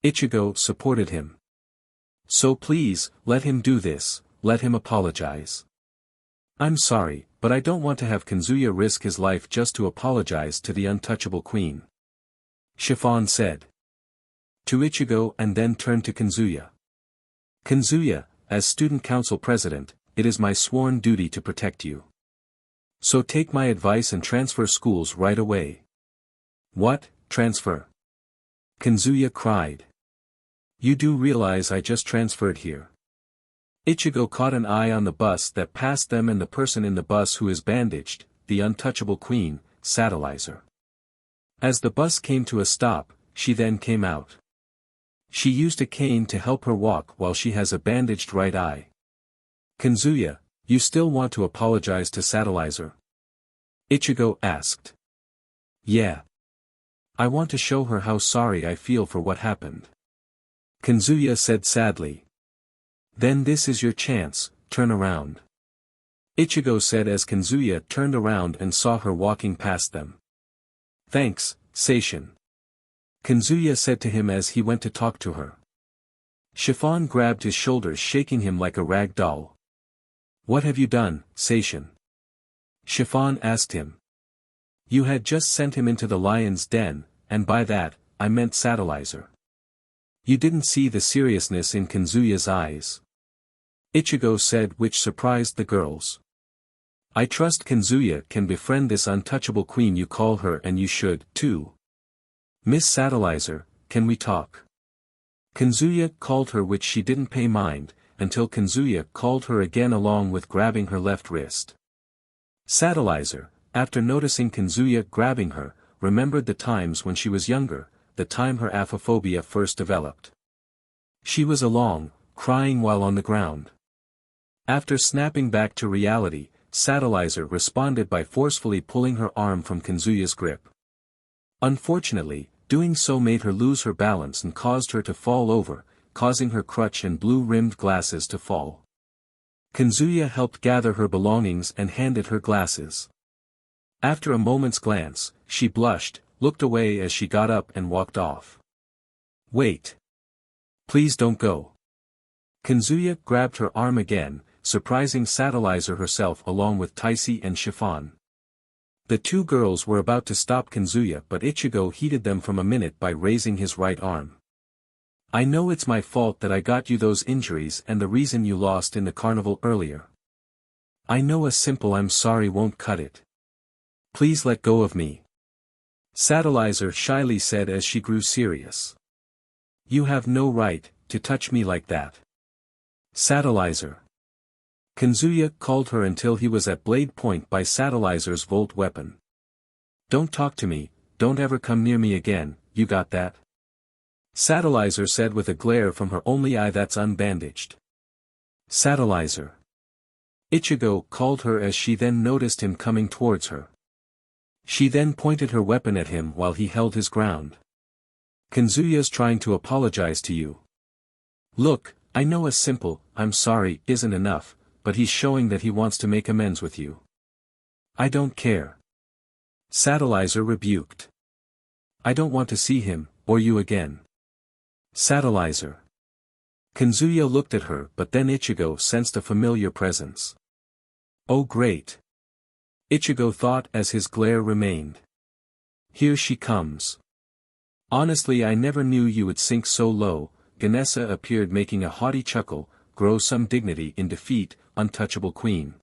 Ichigo supported him. So please, let him do this, let him apologize. I'm sorry, but I don't want to have Kazuya risk his life just to apologize to the Untouchable Queen. Chiffon said. To Ichigo and then turned to Kazuya. Kazuya, as student council president, it is my sworn duty to protect you. So take my advice and transfer schools right away. What, transfer? Kazuya cried. You do realize I just transferred here. Ichigo caught an eye on the bus that passed them and the person in the bus who is bandaged, the Untouchable Queen, Satellizer. As the bus came to a stop, she then came out. She used a cane to help her walk while she has a bandaged right eye. Kazuya, you still want to apologize to Satellizer? Ichigo asked. Yeah. I want to show her how sorry I feel for what happened. Kazuya said sadly. Then this is your chance, turn around. Ichigo said as Kazuya turned around and saw her walking past them. Thanks, Seishin. Kazuya said to him as he went to talk to her. Chiffon grabbed his shoulders, shaking him like a rag doll. What have you done, Seishin? Chiffon asked him. You had just sent him into the lion's den, and by that, I meant Satellizer. You didn't see the seriousness in Kazuya's eyes. Ichigo said, which surprised the girls. I trust Kazuya can befriend this Untouchable Queen you call her, and you should, too. Miss Satellizer, can we talk? Kazuya called her, which she didn't pay mind, until Kazuya called her again along with grabbing her left wrist. Satellizer, after noticing Kazuya grabbing her, remembered the times when she was younger, the time her aphophobia first developed. She was alone, crying while on the ground. After snapping back to reality, Satellizer responded by forcefully pulling her arm from Kazuya's grip. Unfortunately, doing so made her lose her balance and caused her to fall over, causing her crutch and blue-rimmed glasses to fall. Kazuya helped gather her belongings and handed her glasses. After a moment's glance, she blushed, looked away as she got up and walked off. "Wait. Please don't go." Kazuya grabbed her arm again, surprising Satellizer herself along with Taisi and Chiffon. The two girls were about to stop Kazuya, but Ichigo heated them from a minute by raising his right arm. "I know it's my fault that I got you those injuries and the reason you lost in the carnival earlier. I know a simple I'm sorry won't cut it. Please let go of me," Satellizer shyly said as she grew serious. "You have no right to touch me like that. Satellizer." Kazuya called her until he was at blade point by Satellizer's volt weapon. "Don't talk to me, don't ever come near me again, you got that?" Satellizer said with a glare from her only eye that's unbandaged. "Satellizer." Ichigo called her as she then noticed him coming towards her. She then pointed her weapon at him while he held his ground. "Kazuya's trying to apologize to you. Look, I know a simple, I'm sorry, isn't enough, but he's showing that he wants to make amends with you." "I don't care," Satellizer rebuked. "I don't want to see him, or you again." Satellizer. Kazuya looked at her, but then Ichigo sensed a familiar presence. "Oh great," Ichigo thought as his glare remained. "Here she comes. Honestly, I never knew you would sink so low." Ganesa appeared, making a haughty chuckle, "Grow some dignity in defeat, untouchable queen."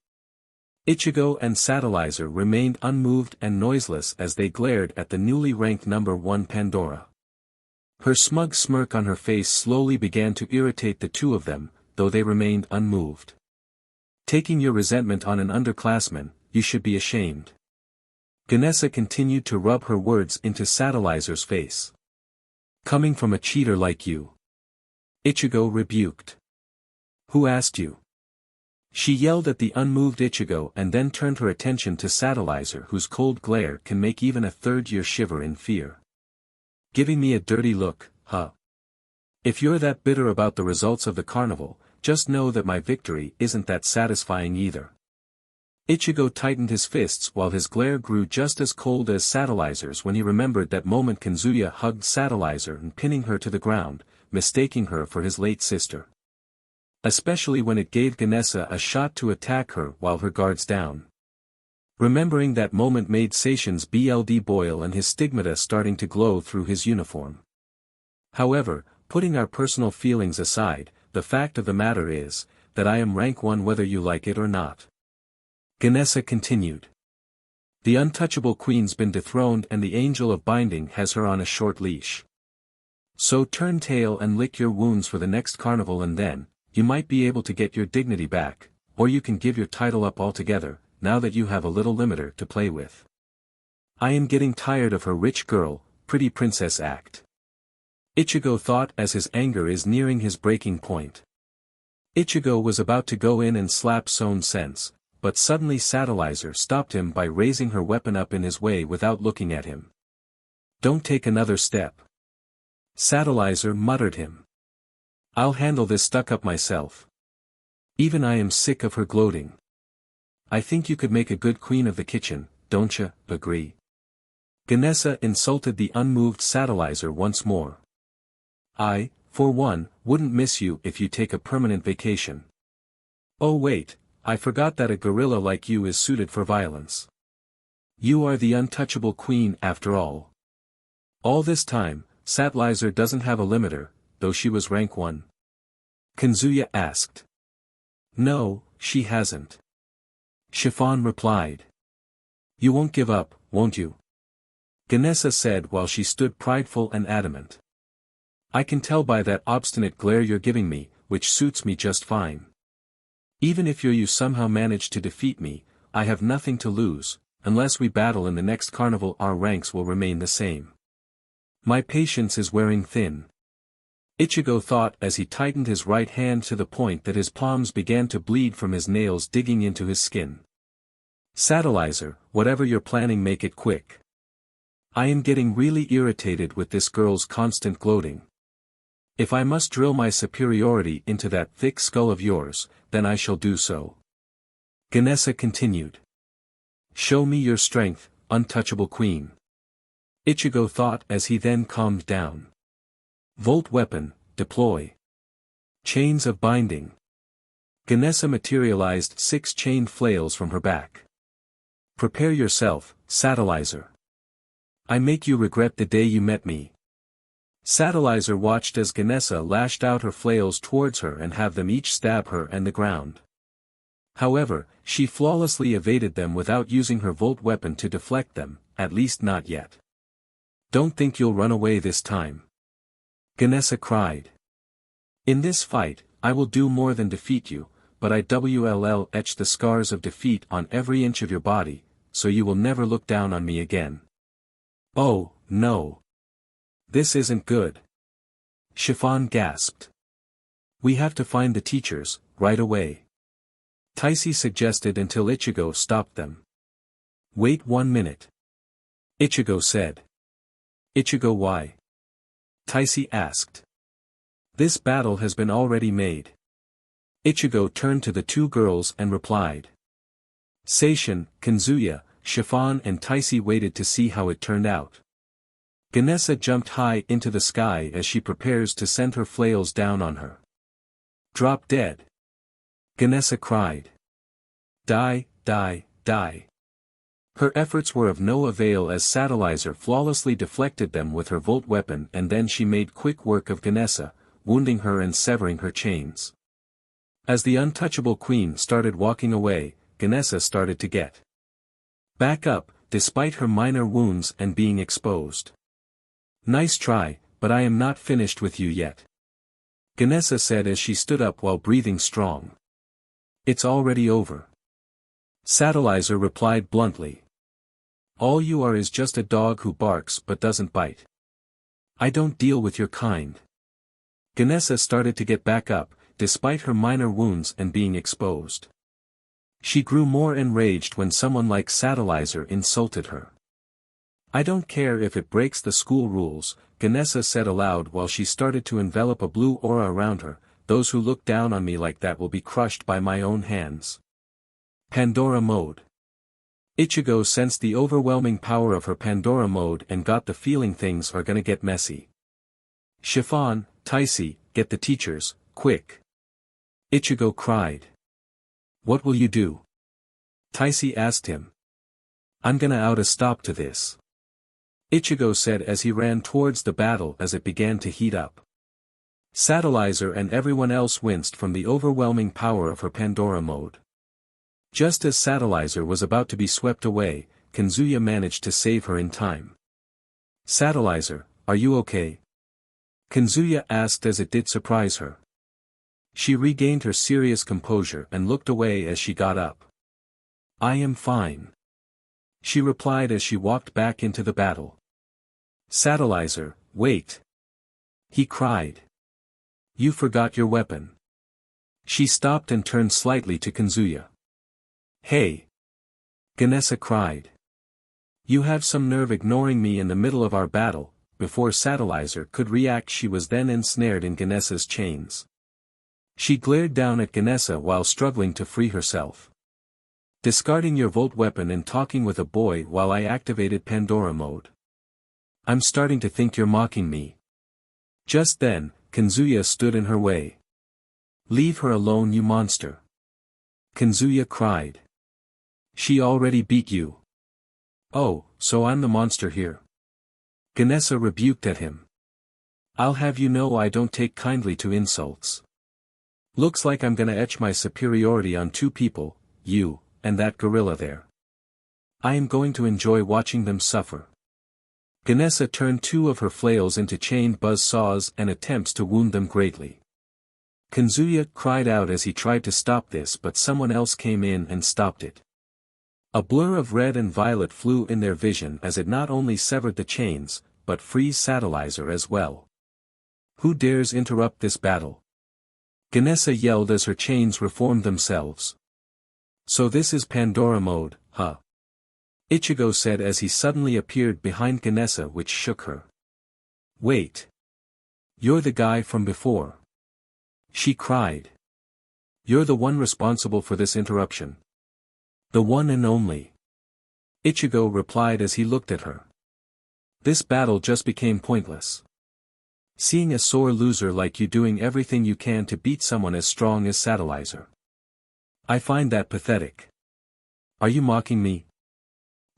Ichigo and Satellizer remained unmoved and noiseless as they glared at the newly ranked number 1 Pandora. Her smug smirk on her face slowly began to irritate the two of them, though they remained unmoved. "Taking your resentment on an underclassman, you should be ashamed." Ganesa continued to rub her words into Satellizer's face. "Coming from a cheater like you," Ichigo rebuked. "Who asked you?" She yelled at the unmoved Ichigo and then turned her attention to Satellizer, whose cold glare can make even a third-year shiver in fear. "Giving me a dirty look, huh? If you're that bitter about the results of the carnival, just know that my victory isn't that satisfying either." Ichigo tightened his fists while his glare grew just as cold as Satellizer's when he remembered that moment Kazuya hugged Satellizer and pinning her to the ground, mistaking her for his late sister. Especially when it gave Ganesa a shot to attack her while her guard's down. Remembering that moment made Seishin's blood boil and his stigmata starting to glow through his uniform. "However, putting our personal feelings aside, the fact of the matter is, that I am rank 1 whether you like it or not," Ganesa continued. "The untouchable queen's been dethroned and the angel of binding has her on a short leash. So turn tail and lick your wounds for the next carnival and then, you might be able to get your dignity back, or you can give your title up altogether, now that you have a little limiter to play with. I am getting tired of her rich girl, pretty princess act." Ichigo thought as his anger is nearing his breaking point. Ichigo was about to go in and slap Son Sense, but suddenly Satellizer stopped him by raising her weapon up in his way without looking at him. "Don't take another step," Satellizer muttered him. "I'll handle this stuck-up myself. Even I am sick of her gloating. I think you could make a good queen of the kitchen, don't ya, agree?" Ganesa insulted the unmoved Satellizer once more. "I, for one, wouldn't miss you if you take a permanent vacation. Oh wait, I forgot that a gorilla like you is suited for violence. You are the untouchable queen after all." All this time, Satellizer doesn't have a limiter, though she was rank 1. Kazuya asked. "No, she hasn't," Chiffon replied. "You won't give up, won't you?" Ganesa said while she stood prideful and adamant. "I can tell by that obstinate glare you're giving me, which suits me just fine. Even if you somehow manage to defeat me, I have nothing to lose, unless we battle in the next carnival our ranks will remain the same. My patience is wearing thin." Ichigo thought as he tightened his right hand to the point that his palms began to bleed from his nails digging into his skin. Satellizer, whatever you're planning, make it quick. I am getting really irritated with this girl's constant gloating. If I must drill my superiority into that thick skull of yours, then I shall do so. Ganesa continued. Show me your strength, untouchable queen. Ichigo thought as he then calmed down. Volt weapon, deploy. Chains of binding. Ganesa materialized 6 chain flails from her back. Prepare yourself, Satellizer. I make you regret the day you met me. Satellizer watched as Ganesa lashed out her flails towards her and have them each stab her and the ground. However, she flawlessly evaded them without using her volt weapon to deflect them, at least not yet. Don't think you'll run away this time. Ganesa cried. In this fight, I will do more than defeat you, but I will etch the scars of defeat on every inch of your body, so you will never look down on me again. Oh, no. This isn't good. Chiffon gasped. We have to find the teachers, right away. Taisi suggested until Ichigo stopped them. Wait 1 minute. Ichigo said. Ichigo, why? Taisi asked. This battle has been already made. Ichigo turned to the 2 girls and replied. Seishin, Kanzuya, Chiffon and Taisi waited to see how it turned out. Ganesa jumped high into the sky as she prepares to send her flails down on her. Drop dead. Ganesa cried. Die, die, die. Her efforts were of no avail as Satellizer flawlessly deflected them with her volt weapon, and then she made quick work of Ganesa, wounding her and severing her chains. As the untouchable queen started walking away, Ganesa started to get back up, despite her minor wounds and being exposed. Nice try, but I am not finished with you yet. Ganesa said as she stood up while breathing strong. It's already over. Satellizer replied bluntly. All you are is just a dog who barks but doesn't bite. I don't deal with your kind. Ganesa started to get back up, despite her minor wounds and being exposed. She grew more enraged when someone like Satellizer insulted her. I don't care if it breaks the school rules, Ganesa said aloud while she started to envelop a blue aura around her. Those who look down on me like that will be crushed by my own hands. Pandora mode. Ichigo sensed the overwhelming power of her Pandora mode and got the feeling things are gonna get messy. Chiffon, Taisi, get the teachers, quick. Ichigo cried. What will you do? Taisi asked him. I'm gonna out a stop to this. Ichigo said as he ran towards the battle as it began to heat up. Satellizer and everyone else winced from the overwhelming power of her Pandora mode. Just as Satellizer was about to be swept away, Kanzuya managed to save her in time. Satellizer, are you okay? Kanzuya asked as it did surprise her. She regained her serious composure and looked away as she got up. I am fine. She replied as she walked back into the battle. Satellizer, wait. He cried. You forgot your weapon. She stopped and turned slightly to Kanzuya. Hey! Ganesa cried. You have some nerve ignoring me in the middle of our battle. Before Satellizer could react, she was then ensnared in Ganesa's chains. She glared down at Ganesa while struggling to free herself. Discarding your volt weapon and talking with a boy while I activated Pandora mode. I'm starting to think you're mocking me. Just then, Kanzuya stood in her way. Leave her alone, you monster. Kanzuya cried. She already beat you. Oh, so I'm the monster here. Ganesa rebuked at him. I'll have you know I don't take kindly to insults. Looks like I'm gonna etch my superiority on 2 people, you, and that gorilla there. I am going to enjoy watching them suffer. Ganesa turned 2 of her flails into chained buzz saws and attempts to wound them greatly. Kanzuya cried out as he tried to stop this, but someone else came in and stopped it. A blur of red and violet flew in their vision as it not only severed the chains, but freed Satellizer as well. Who dares interrupt this battle? Ganesa yelled as her chains reformed themselves. So this is Pandora mode, Huh? Ichigo said as he suddenly appeared behind Ganessa, which shook her. Wait. You're the guy from before. She cried. You're the one responsible for this interruption. The one and only. Ichigo replied as he looked at her. This battle just became pointless. Seeing a sore loser like you doing everything you can to beat someone as strong as Satellizer. I find that pathetic. Are you mocking me?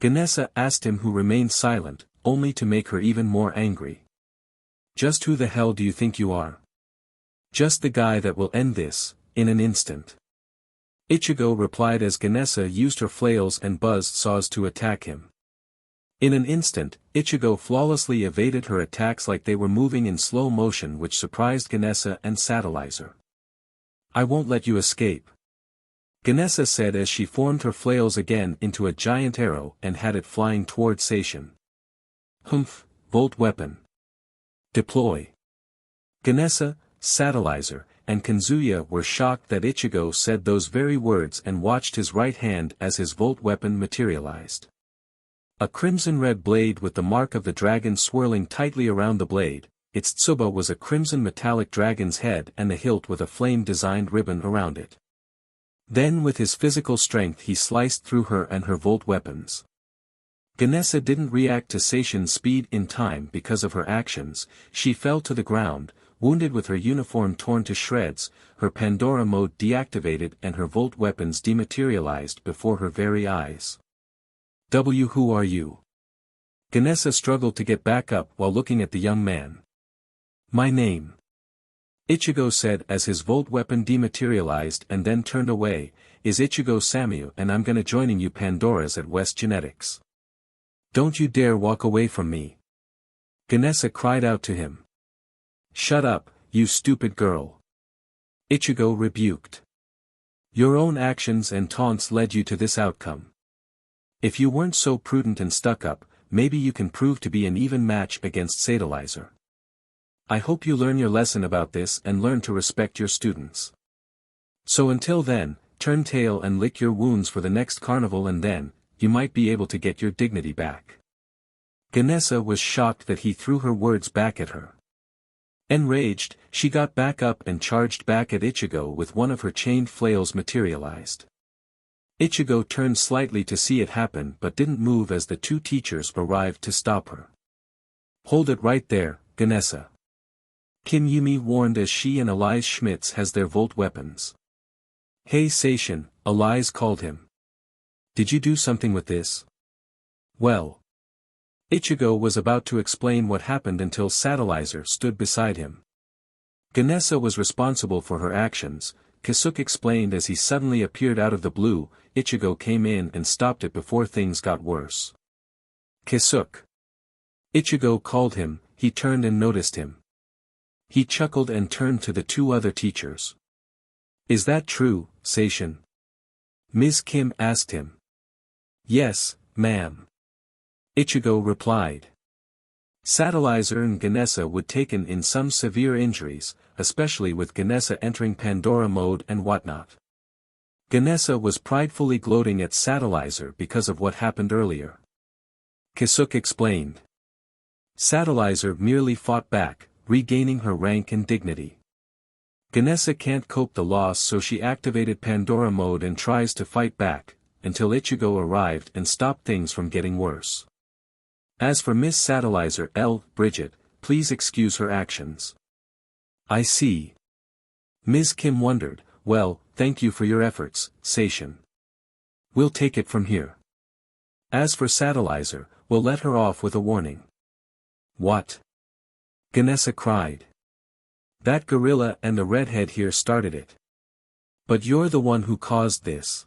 Ganessa asked him, who remained silent, only to make her even more angry. Just who the hell do you think you are? Just the guy that will end this, in an instant. Ichigo replied as Ganessa used her flails and buzzed saws to attack him. In an instant, Ichigo flawlessly evaded her attacks like they were moving in slow motion, which surprised Ganessa and Satellizer. I won't let you escape. Ganessa said as she formed her flails again into a giant arrow and had it flying toward Seishin. Humph, Volt Weapon. Deploy. Ganessa, Satellizer, and Kanzuya were shocked that Ichigo said those very words and watched his right hand as his Volt Weapon materialized. A crimson-red blade with the mark of the dragon swirling tightly around the blade, its tsuba was a crimson metallic dragon's head and the hilt with a flame-designed ribbon around it. Then with his physical strength he sliced through her and her Volt weapons. Ganessa didn't react to Seishin's speed in time because of her actions. She fell to the ground, wounded with her uniform torn to shreds, her Pandora mode deactivated and her Volt weapons dematerialized before her very eyes. Who are you? Ganessa struggled to get back up while looking at the young man. My name. Ichigo said as his Volt weapon dematerialized and then turned away, is Ichigo Samu and I'm gonna joining you Pandoras at West Genetics. Don't you dare walk away from me. Ganessa cried out to him. Shut up, you stupid girl. Ichigo rebuked. Your own actions and taunts led you to this outcome. If you weren't so prudent and stuck up, maybe you can prove to be an even match against Satellizer. I hope you learn your lesson about this and learn to respect your students. So until then, turn tail and lick your wounds for the next carnival and then, you might be able to get your dignity back. Ganessa was shocked that he threw her words back at her. Enraged, she got back up and charged back at Ichigo with one of her chained flails materialized. Ichigo turned slightly to see it happen but didn't move as the two teachers arrived to stop her. Hold it right there, Ganessa. Kim Yumi warned as she and Elise Schmitz has their Volt weapons. Hey Seishin, Elise called him. Did you do something with this? Well. Ichigo was about to explain what happened until Satellizer stood beside him. Ganessa was responsible for her actions, Kisuke explained as he suddenly appeared out of the blue. Ichigo came in and stopped it before things got worse. Kisuke. Ichigo called him, he turned and noticed him. He chuckled and turned to the two other teachers. Is that true, Seishin? Ms. Kim asked him. Yes, ma'am. Ichigo replied. Satellizer and Ganessa would taken in some severe injuries, especially with Ganessa entering Pandora mode and whatnot. Ganessa was pridefully gloating at Satellizer because of what happened earlier. Kisuke explained. Satellizer merely fought back, regaining her rank and dignity. Ganessa can't cope the loss, so she activated Pandora mode and tries to fight back, until Ichigo arrived and stopped things from getting worse. As for Miss Satellizer Bridget, please excuse her actions. I see. Ms. Kim wondered, well, thank you for your efforts, Seishin. We'll take it from here. As for Satellizer, we'll let her off with a warning. What? Ganessa cried. That gorilla and the redhead here started it. But you're the one who caused this.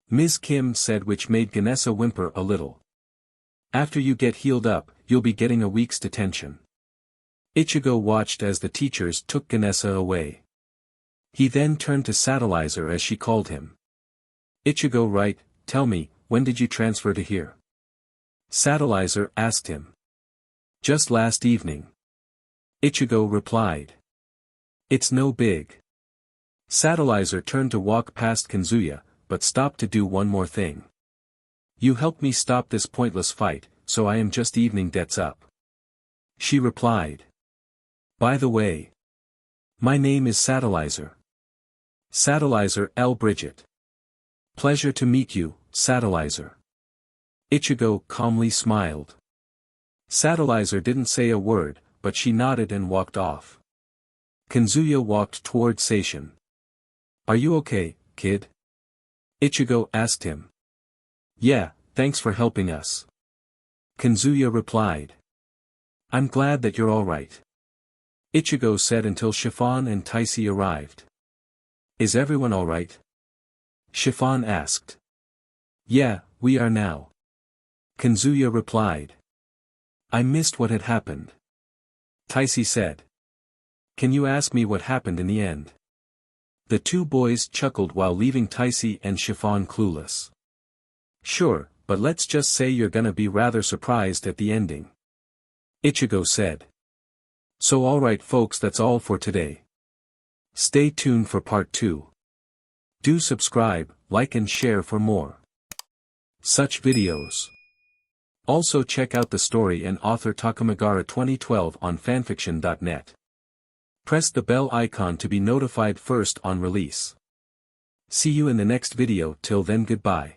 Ms. Kim said, which made Ganessa whimper a little. After you get healed up, you'll be getting a week's detention. Ichigo watched as the teachers took Ganessa away. He then turned to Satellizer as she called him. Ichigo, right, tell me, when did you transfer to here? Satellizer asked him. Just last evening. Ichigo replied. It's no big. Satellizer turned to walk past Kanzuya, but stopped to do one more thing. You helped me stop this pointless fight, so I am just evening debts up. She replied. By the way. My name is Satellizer. Satellizer L. Bridget. Pleasure to meet you, Satellizer. Ichigo calmly smiled. Satellizer didn't say a word, but she nodded and walked off. Kazuya walked toward Seishin. Are you okay, kid? Ichigo asked him. Yeah, thanks for helping us. Kazuya replied. I'm glad that you're alright. Ichigo said until Chiffon and Taisi arrived. Is everyone alright? Chiffon asked. Yeah, we are now. Kazuya replied. I missed what had happened. Taisi said. Can you ask me what happened in the end? The two boys chuckled while leaving Taisi and Chiffon clueless. Sure, but let's just say you're gonna be rather surprised at the ending. Ichigo said. So alright folks, that's all for today. Stay tuned for part 2. Do subscribe, like and share for more such videos. Also check out the story and author Takamagara 2012 on fanfiction.net. Press the bell icon to be notified first on release. See you in the next video. Till then, goodbye.